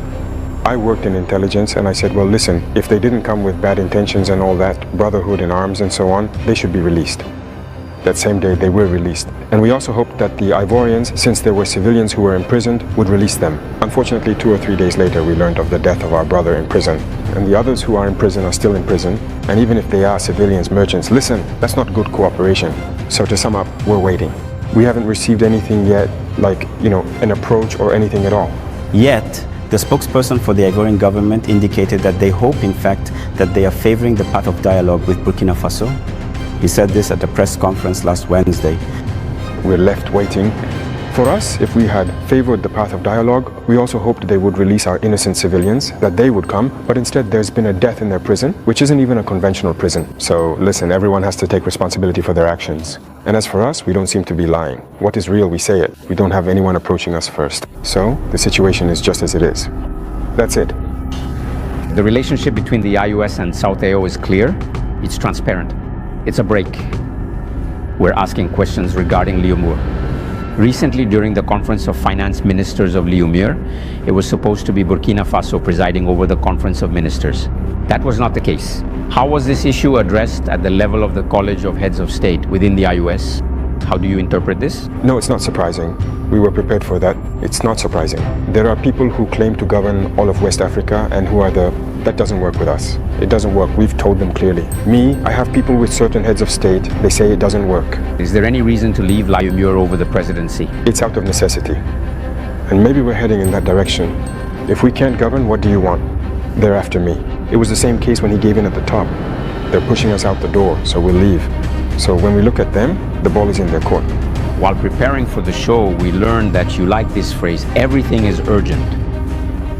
Speaker 2: I worked in intelligence and I said, well, listen, if they didn't come with bad intentions and all that, brotherhood in arms and so on, they should be released. That same day, they were released. And we also hoped that the Ivorians, since there were civilians who were imprisoned, would release them. Unfortunately, 2 or 3 days later, we learned of the death of our brother in prison. And the others who are in prison are still in prison. And even if they are civilians, merchants, listen, that's not good cooperation. So to sum up, we're waiting. We haven't received anything yet, like, an approach or anything at all.
Speaker 11: Yet, the spokesperson for the Ivorian government indicated that they hope, in fact, that they are favoring the path of dialogue with Burkina Faso. He said this at a press conference last Wednesday.
Speaker 2: We're left waiting. For us, if we had favored the path of dialogue, we also hoped they would release our innocent civilians, that they would come, but instead there's been a death in their prison, which isn't even a conventional prison. So listen, everyone has to take responsibility for their actions. And as for us, we don't seem to be lying. What is real, we say it. We don't have anyone approaching us first. So the situation is just as it is. That's it.
Speaker 10: The relationship between the IUS and South AO is clear. It's transparent. It's a break. We're asking questions regarding Liumur. Recently, during the Conference of Finance Ministers of Liumur, it was supposed to be Burkina Faso presiding over the Conference of Ministers. That was not the case. How was this issue addressed at the level of the College of Heads of State within the IUS? How do you interpret this?
Speaker 2: No, it's not surprising. We were prepared for that. It's not surprising. There are people who claim to govern all of West Africa and who are that doesn't work with us. It doesn't work. We've told them clearly. Me, I have people with certain heads of state. They say it doesn't work.
Speaker 10: Is there any reason to leave Liumur over the presidency?
Speaker 2: It's out of necessity. And maybe we're heading in that direction. If we can't govern, what do you want? They're after me. It was the same case when he gave in at the top. They're pushing us out the door, so we'll leave. So when we look at them, the ball is in their court.
Speaker 10: While preparing for the show, we learned that you like this phrase, everything is urgent.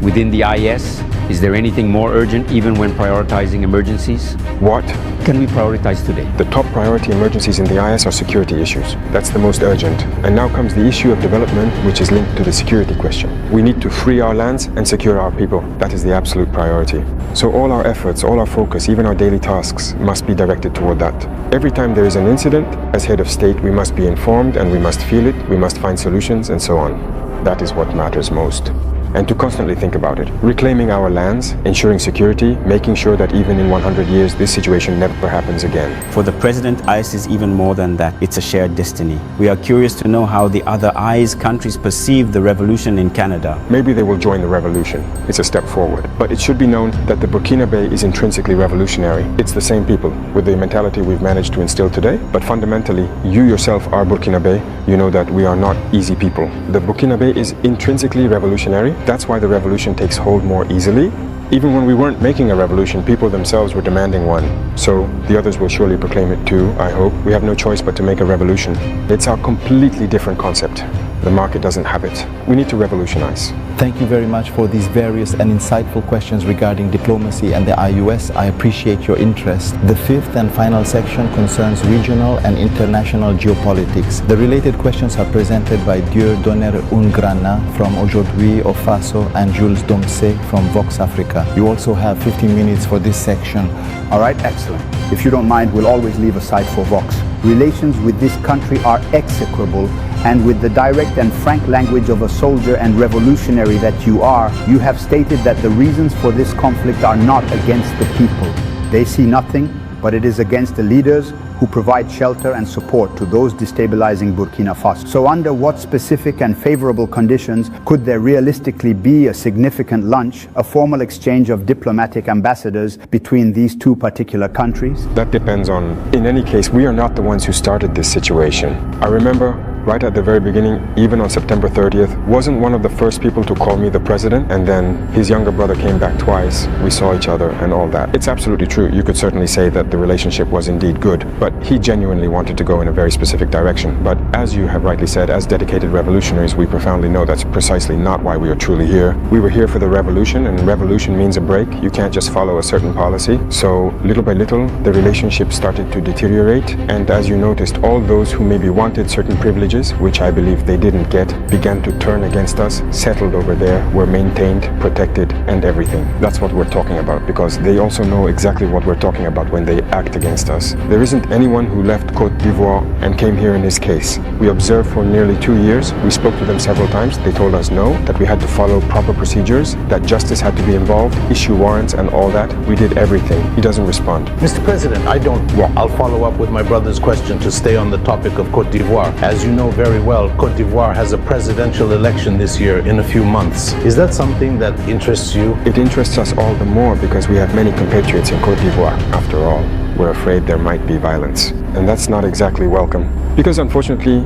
Speaker 10: Within the IS, is there anything more urgent even when prioritizing emergencies?
Speaker 2: What
Speaker 10: can we prioritize today?
Speaker 2: The top priority emergencies in the IS are security issues. That's the most urgent. And now comes the issue of development, which is linked to the security question. We need to free our lands and secure our people. That is the absolute priority. So all our efforts, all our focus, even our daily tasks must be directed toward that. Every time there is an incident, as head of state, we must be informed and we must feel it, we must find solutions and so on. That is what matters most. and to constantly think about it. Reclaiming our lands, ensuring security, making sure that even in 100 years this situation never happens again.
Speaker 11: For the President, IS is even more than that. It's a shared destiny. We are curious to know how the other IS countries perceive the revolution in Canada.
Speaker 2: Maybe they will join the revolution. It's a step forward. But it should be known that the Burkinabe is intrinsically revolutionary. It's the same people with the mentality we've managed to instill today. But fundamentally, you yourself are Burkinabe. You know that we are not easy people. The Burkinabe is intrinsically revolutionary. That's why the revolution takes hold more easily. Even when we weren't making a revolution, people themselves were demanding one. So the others will surely proclaim it too, I hope. We have no choice but to make a revolution. It's a completely different concept. The market doesn't have it. We need to revolutionize.
Speaker 4: Thank you very much for these various and insightful questions regarding diplomacy and the IUS. I appreciate your interest. The fifth and final section concerns regional and international geopolitics. The related questions are presented by Dieudonné Ungrana from Aujourd'hui au Faso and Jules Domsé from Vox Africa. You also have 15 minutes for this section.
Speaker 12: All right, excellent. If you don't mind, we'll always leave aside for Vox. Relations with this country are execrable, and with the direct and frank language of a soldier and revolutionary that you are, you have stated that the reasons for this conflict are not against the people. They see nothing, but it is against the leaders who provide shelter and support to those destabilizing Burkina Faso. So under what specific and favorable conditions could there realistically be a significant lunch, a formal exchange of diplomatic ambassadors between these two particular countries?
Speaker 2: That depends on, in any case, we are not the ones who started this situation. I remember right at the very beginning, even on September 30th, wasn't one of the first people to call me the president, and then his younger brother came back twice. We saw each other and all that. It's absolutely true. You could certainly say that the relationship was indeed good, but he genuinely wanted to go in a very specific direction. But as you have rightly said, as dedicated revolutionaries, we profoundly know that's precisely not why we are truly here. We were here for the revolution, and revolution means a break. You can't just follow a certain policy. So little by little, the relationship started to deteriorate, and as you noticed, all those who maybe wanted certain privileges, which I believe they didn't get, began to turn against us, settled over there, were maintained, protected, and everything. That's what we're talking about, because they also know exactly what we're talking about when they act against us. There isn't anyone who left Côte d'Ivoire and came here in this case. We observed for nearly 2 years. We spoke to them several times. They told us no, that we had to follow proper procedures, that justice had to be involved, issue warrants and all that. We did everything. He doesn't respond.
Speaker 13: Mr. President, I'll follow up with my brother's question to stay on the topic of Côte d'Ivoire. As you know very well, Côte d'Ivoire has a presidential election this year in a few months. Is that something that interests you?
Speaker 2: It interests us all the more because we have many compatriots in Côte d'Ivoire. After all, we're afraid there might be violence. And that's not exactly welcome. Because unfortunately,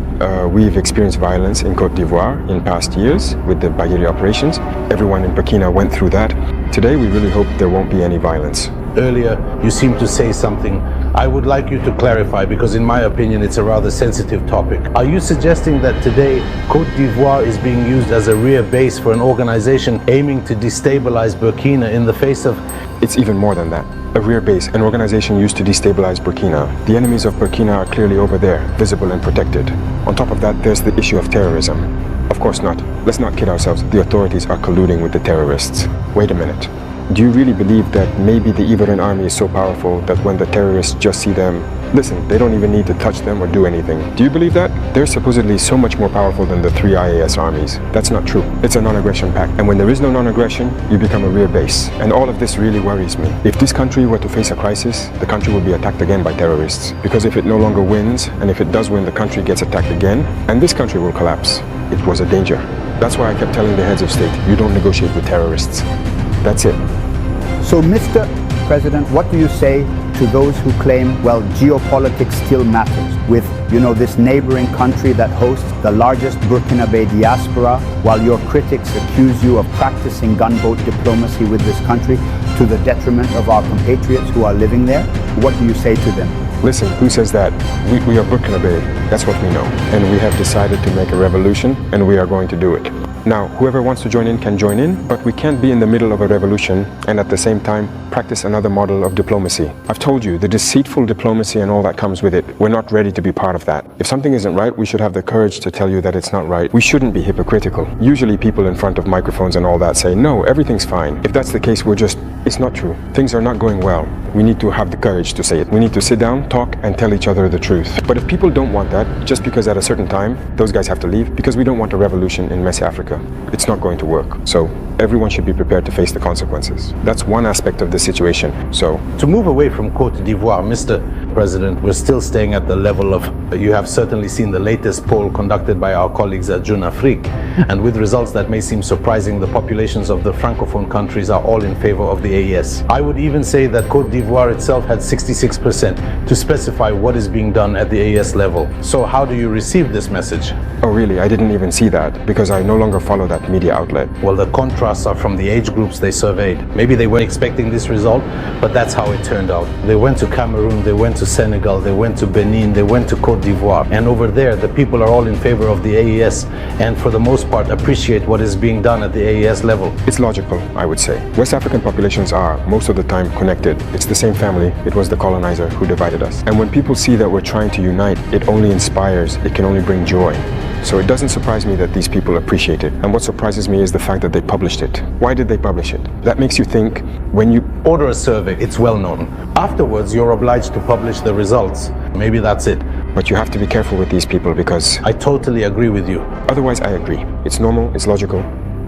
Speaker 2: we've experienced violence in Côte d'Ivoire in past years with the Bayeri operations. Everyone in Burkina went through that. Today, we really hope there won't be any violence.
Speaker 13: Earlier, you seemed to say something. I would like you to clarify, because in my opinion, it's a rather sensitive topic. Are you suggesting that today, Côte d'Ivoire is being used as a rear base for an organization aiming to destabilize Burkina in the face of...
Speaker 2: It's even more than that. A rear base, an organization used to destabilize Burkina. The enemies of Burkina are clearly over there, visible and protected. On top of that, there's the issue of terrorism. Of course not. Let's not kid ourselves. The authorities are colluding with the terrorists. Wait a minute. Do you really believe that maybe the Ivorian army is so powerful that when the terrorists just see them, listen, they don't even need to touch them or do anything? Do you believe that? They're supposedly so much more powerful than the 3 IAS armies. That's not true. It's a non-aggression pact. And when there is no non-aggression, you become a rear base. And all of this really worries me. If this country were to face a crisis, the country will be attacked again by terrorists. Because if it no longer wins, and if it does win, the country gets attacked again, and this country will collapse. It was a danger. That's why I kept telling the heads of state, you don't negotiate with terrorists. That's it.
Speaker 12: So, Mr. President, what do you say to those who claim, well, geopolitics still matters, with, this neighboring country that hosts the largest Burkinabe diaspora, while your critics accuse you of practicing gunboat diplomacy with this country to the detriment of our compatriots who are living there? What do you say to them?
Speaker 2: Listen, who says that? We are Burkinabe. That's what we know. And we have decided to make a revolution, and we are going to do it. Now, whoever wants to join in can join in, but we can't be in the middle of a revolution and at the same time practice another model of diplomacy. I've told you, the deceitful diplomacy and all that comes with it, we're not ready to be part of that. If something isn't right, we should have the courage to tell you that it's not right. We shouldn't be hypocritical. Usually people in front of microphones and all that say, no, everything's fine. If that's the case, it's not true. Things are not going well. We need to have the courage to say it. We need to sit down, talk, and tell each other the truth. But if people don't want that, just because at a certain time, those guys have to leave, because we don't want a revolution in messy Africa, it's not going to work. So everyone should be prepared to face the consequences. That's one aspect of the situation. So
Speaker 13: to move away from Côte d'Ivoire, Mr. President, we're still staying at the level of, you have certainly seen the latest poll conducted by our colleagues at Jeune Afrique, and with results that may seem surprising, the populations of the Francophone countries are all in favor of the AES. I would even say that Côte d'Ivoire itself had 66% to specify what is being done at the AES level. So how do you receive this message?
Speaker 2: Oh really? I didn't even see that, because I no longer follow that media outlet.
Speaker 13: Well, the contrasts are from the age groups they surveyed. Maybe they weren't expecting this result, but that's how it turned out. They went to Cameroon, they went to Senegal, they went to Benin, they went to Côte d'Ivoire, and over there the people are all in favor of the AES, and for the most part appreciate what is being done at the AES level.
Speaker 2: It's logical, I would say. West African populations are, most of the time, connected. It's the same family. It was the colonizer who divided us. And when people see that we're trying to unite, it only inspires, it can only bring joy. So it doesn't surprise me that these people appreciate it. And what surprises me is the fact that they published it. Why did they publish it? That makes you think, when you
Speaker 13: order a survey, it's well known. Afterwards, you're obliged to publish the results. Maybe that's it.
Speaker 2: But you have to be careful with these people, because
Speaker 13: I totally agree with you.
Speaker 2: Otherwise, I agree. It's normal, it's logical.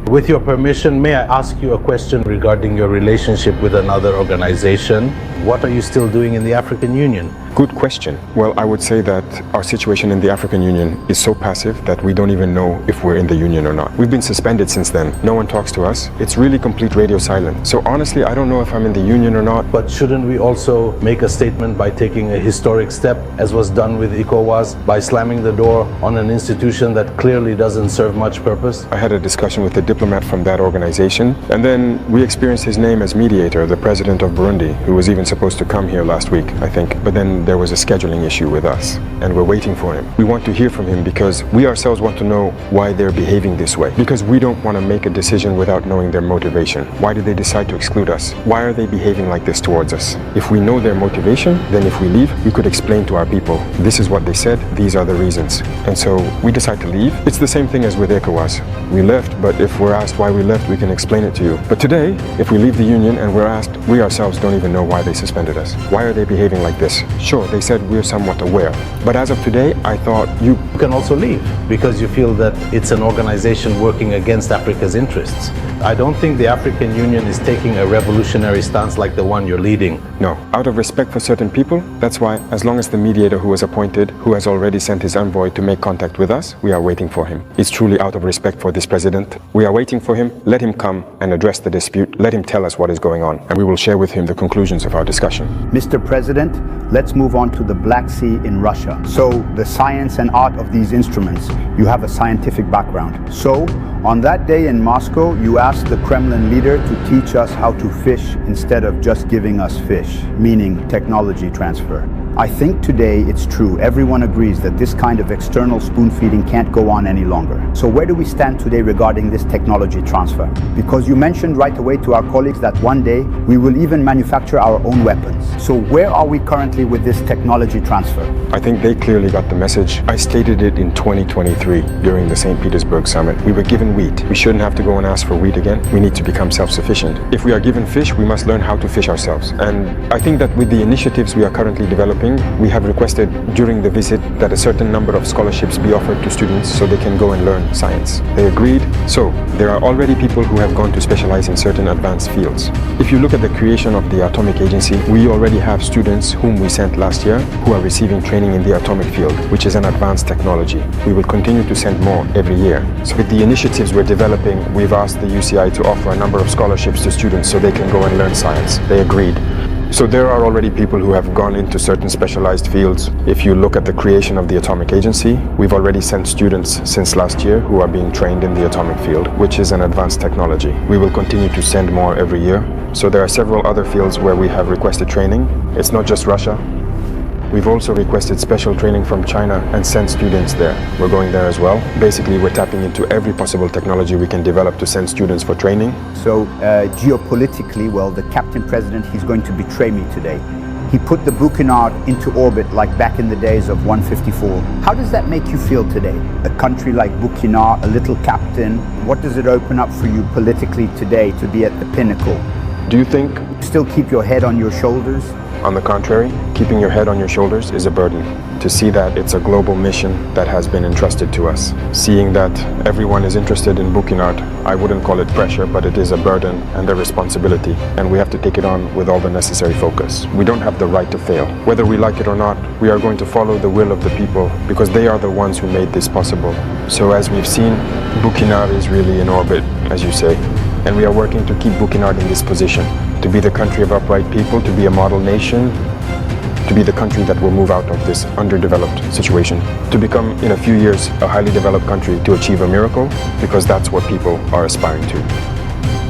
Speaker 13: With your permission, may I ask you a question regarding your relationship with another organization? What are you still doing in the African Union?
Speaker 2: Good question. Well, I would say that our situation in the African Union is so passive that we don't even know if we're in the Union or not. We've been suspended since then. No one talks to us. It's really complete radio silent. So honestly, I don't know if I'm in the Union or not.
Speaker 13: But shouldn't we also make a statement by taking a historic step, as was done with ECOWAS, by slamming the door on an institution that clearly doesn't serve much purpose?
Speaker 2: I had a discussion with a diplomat from that organization, and then we experienced his name as mediator, the president of Burundi, who was even supposed to come here last week, I think. But then there was a scheduling issue with us, and we're waiting for him. We want to hear from him because we ourselves want to know why they're behaving this way. Because we don't want to make a decision without knowing their motivation. Why did they decide to exclude us? Why are they behaving like this towards us? If we know their motivation, then if we leave, we could explain to our people, this is what they said, these are the reasons. And so we decide to leave. It's the same thing as with ECOWAS. We left, but if we're asked why we left, we can explain it to you. But today, if we leave the Union and we're asked, we ourselves don't even know why they suspended us. Why are they behaving like this? Sure, they said we're somewhat aware. But as of today, I thought you
Speaker 13: can also leave because you feel that it's an organization working against Africa's interests. I don't think the African Union is taking a revolutionary stance like the one you're leading.
Speaker 2: No, out of respect for certain people, that's why as long as the mediator who was appointed, who has already sent his envoy to make contact with us, we are waiting for him. It's truly out of respect for this president. We are waiting for him. Let him come and address the dispute. Let him tell us what is going on, and we will share with him the conclusions of our discussion.
Speaker 12: Mr. President, let's move on to the Black Sea in Russia. So, the science and art of these instruments. You have a scientific background. So, on that day in Moscow, you asked the Kremlin leader to teach us how to fish instead of just giving us fish, meaning technology transfer. I think today it's true. Everyone agrees that this kind of external spoon feeding can't go on any longer. So where do we stand today regarding this technology transfer? Because you mentioned right away to our colleagues that one day we will even manufacture our own weapons. So where are we currently with this technology transfer?
Speaker 2: I think they clearly got the message. I stated it in 2023 during the St. Petersburg summit. We were given wheat. We shouldn't have to go and ask for wheat again. We need to become self-sufficient. If we are given fish, we must learn how to fish ourselves. And I think that with the initiatives we are currently developing, we have requested during the visit that a certain number of scholarships be offered to students so they can go and learn science. They agreed. So there are already people who have gone to specialize in certain advanced fields. If you look at the creation of the Atomic Agency, we already have students whom we sent last year who are receiving training in the atomic field, which is an advanced technology. We will continue to send more every year. So with the initiatives we're developing, we've asked the UCI to offer a number of scholarships to students so they can go and learn science. They agreed. So there are already people who have gone into certain specialized fields. If you look at the creation of the Atomic Agency, we've already sent students since last year who are being trained in the atomic field, which is an advanced technology. We will continue to send more every year. So there are several other fields where we have requested training. It's not just Russia. We've also requested special training from China and sent students there. We're going there as well. Basically, we're tapping into every possible technology we can develop to send students for training.
Speaker 12: So geopolitically, well, the captain president, he's going to betray me today. He put the Burkina into orbit like back in the days of 154. How does that make you feel today? A country like Burkina, a little captain, what does it open up for you politically today to be at the pinnacle?
Speaker 2: Do you think?
Speaker 12: Still keep your head on your shoulders?
Speaker 2: On the contrary, keeping your head on your shoulders is a burden. To see that it's a global mission that has been entrusted to us. Seeing that everyone is interested in Burkina, I wouldn't call it pressure, but it is a burden and a responsibility. And we have to take it on with all the necessary focus. We don't have the right to fail. Whether we like it or not, we are going to follow the will of the people because they are the ones who made this possible. So as we've seen, Burkina is really in orbit, as you say. And we are working to keep Burkina in this position, to be the country of upright people, to be a model nation, to be the country that will move out of this underdeveloped situation, to become in a few years a highly developed country, to achieve a miracle, because that's what people are aspiring to.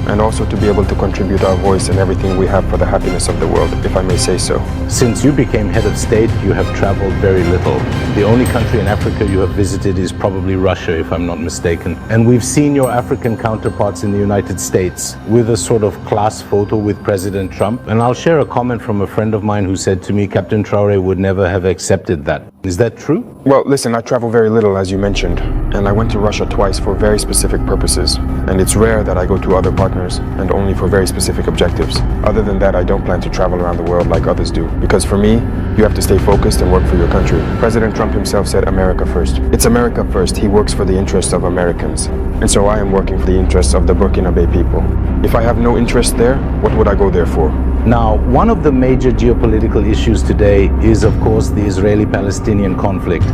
Speaker 2: And also to be able to contribute our voice and everything we have for the happiness of the world, if I may say so.
Speaker 13: Since you became head of state, you have traveled very little. The only country in Africa you have visited is probably Russia, if I'm not mistaken. And we've seen your African counterparts in the United States with a sort of class photo with President Trump. And I'll share a comment from a friend of mine who said to me, Captain Traore would never have accepted that. Is that true?
Speaker 2: Well, listen, I travel very little, as you mentioned, and I went to Russia twice for very specific purposes. And it's rare that I go to other partners and only for very specific objectives. Other than that, I don't plan to travel around the world like others do. Because for me, you have to stay focused and work for your country. President Trump himself said America first. It's America first. He works for the interests of Americans. And so I am working for the interests of the Burkina Bay people. If I have no interest there, what would I go there for?
Speaker 13: Now, one of the major geopolitical issues today is, of course, the Israeli-Palestinian conflict.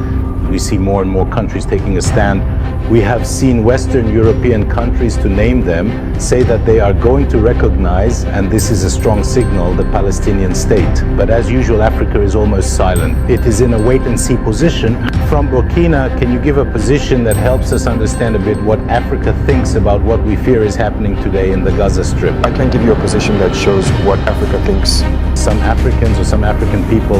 Speaker 13: We see more and more countries taking a stand. We have seen Western European countries, to name them, say that they are going to recognize, and this is a strong signal, the Palestinian state. But as usual, Africa is almost silent. It is in a wait-and-see position. From Burkina, can you give a position that helps us understand a bit what Africa thinks about what we fear is happening today in the Gaza Strip?
Speaker 2: I can give you a position that shows what Africa thinks.
Speaker 13: Some Africans or some African people,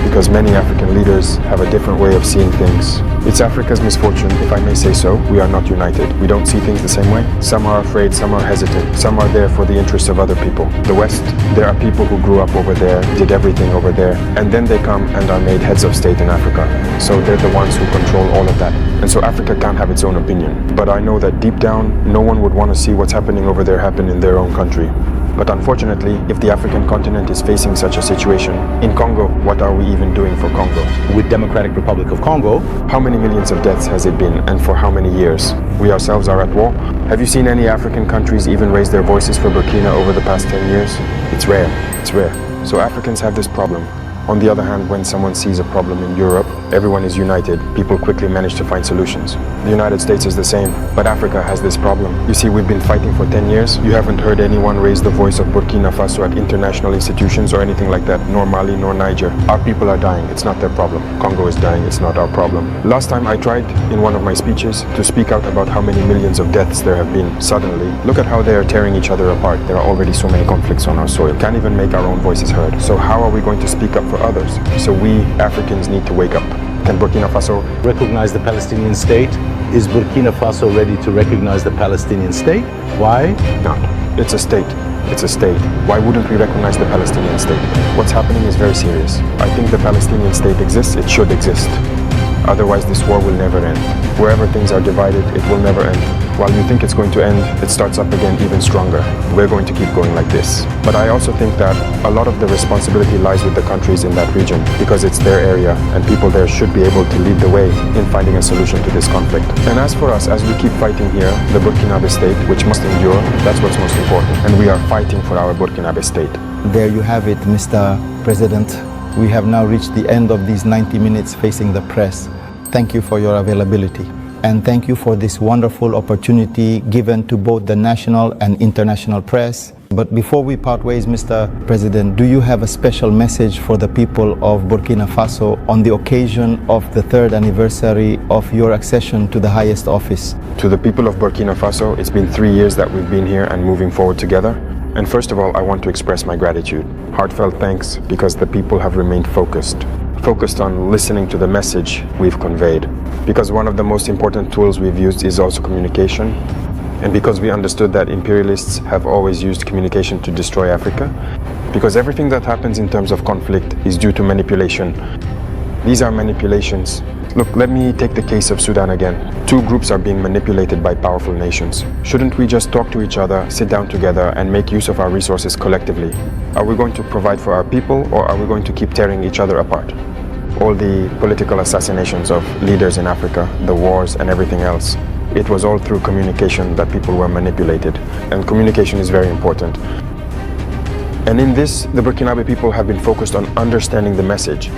Speaker 2: because many African leaders have a different way of seeing things. It's Africa's misfortune, if I may say so. We are not united. We don't see things the same way. Some are afraid, some are hesitant, some are there for the interests of other people. The West, there are people who grew up over there, did everything over there, and then they come and are made heads of state in Africa. So they're the ones who control all of that. And so Africa can't have its own opinion. But I know that deep down, no one would want to see what's happening over there happen in their own country. But unfortunately, if the African continent is facing such a situation, in Congo, what are we even doing for Congo?
Speaker 13: With Democratic Republic of Congo,
Speaker 2: how many millions of deaths has it been, and for how many years? We ourselves are at war. Have you seen any African countries even raise their voices for Burkina over the past 10 years? It's rare. It's rare. So Africans have this problem. On the other hand, when someone sees a problem in Europe, everyone is united. People quickly manage to find solutions. The United States is the same, but Africa has this problem. You see, we've been fighting for 10 years. You haven't heard anyone raise the voice of Burkina Faso at international institutions or anything like that, nor Mali, nor Niger. Our people are dying. It's not their problem. Congo is dying. It's not our problem. Last time I tried, in one of my speeches, to speak out about how many millions of deaths there have been. Suddenly, look at how they are tearing each other apart. There are already so many conflicts on our soil. Can't even make our own voices heard. So how are we going to speak up for others? So we Africans need to wake up. Can Burkina Faso
Speaker 13: recognize the Palestinian state? Is Burkina Faso ready to recognize the Palestinian state? Why
Speaker 2: not? It's a state. It's a state. Why wouldn't we recognize the Palestinian state? What's happening is very serious. I think the Palestinian state exists. It should exist. Otherwise, this war will never end. Wherever things are divided, it will never end. While you think it's going to end, it starts up again even stronger. We're going to keep going like this. But I also think that a lot of the responsibility lies with the countries in that region because it's their area and people there should be able to lead the way in finding a solution to this conflict. And as for us, as we keep fighting here, the Burkina state, which must endure, that's what's most important. And we are fighting for our Burkina state.
Speaker 4: There you have it, Mr. President. We have now reached the end of these 90 minutes facing the press. Thank you for your availability. And thank you for this wonderful opportunity given to both the national and international press. But before we part ways, Mr. President, do you have a special message for the people of Burkina Faso on the occasion of the 3rd anniversary of your accession to the highest office?
Speaker 2: To the people of Burkina Faso, it's been 3 years that we've been here and moving forward together. And first of all, I want to express my gratitude. Heartfelt thanks because the people have remained focused. focused on listening to the message we've conveyed. Because one of the most important tools we've used is also communication. And because we understood that imperialists have always used communication to destroy Africa. Because everything that happens in terms of conflict is due to manipulation. These are manipulations. Look, let me take the case of Sudan again. Two groups are being manipulated by powerful nations. Shouldn't we just talk to each other, sit down together, and make use of our resources collectively? Are we going to provide for our people, or are we going to keep tearing each other apart? All the political assassinations of leaders in Africa, the wars and everything else, it was all through communication that people were manipulated. And communication is very important. And in this, the Burkinabe people have been focused on understanding the message.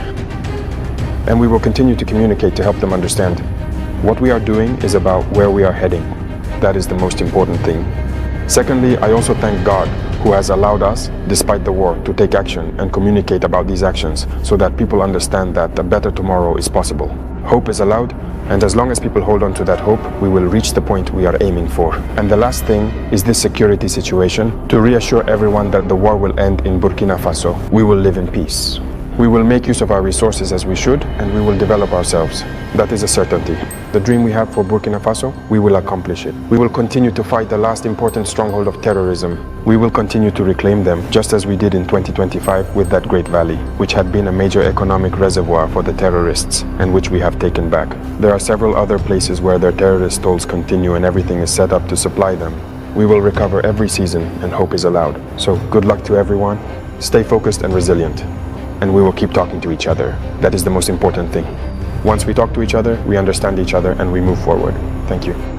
Speaker 2: And we will continue to communicate to help them understand. What we are doing is about where we are heading. That is the most important thing. Secondly, I also thank God, who has allowed us, despite the war, to take action and communicate about these actions so that people understand that a better tomorrow is possible. Hope is allowed, and as long as people hold on to that hope, we will reach the point we are aiming for. And the last thing is this security situation, to reassure everyone that the war will end in Burkina Faso. We will live in peace. We will make use of our resources as we should, and we will develop ourselves. That is a certainty. The dream we have for Burkina Faso, we will accomplish it. We will continue to fight the last important stronghold of terrorism. We will continue to reclaim them, just as we did in 2025 with that Great Valley, which had been a major economic reservoir for the terrorists, and which we have taken back. There are several other places where their terrorist tolls continue and everything is set up to supply them. We will recover every season, and hope is allowed. So good luck to everyone. Stay focused and resilient. And we will keep talking to each other. That is the most important thing. Once we talk to each other, we understand each other, and we move forward. Thank you.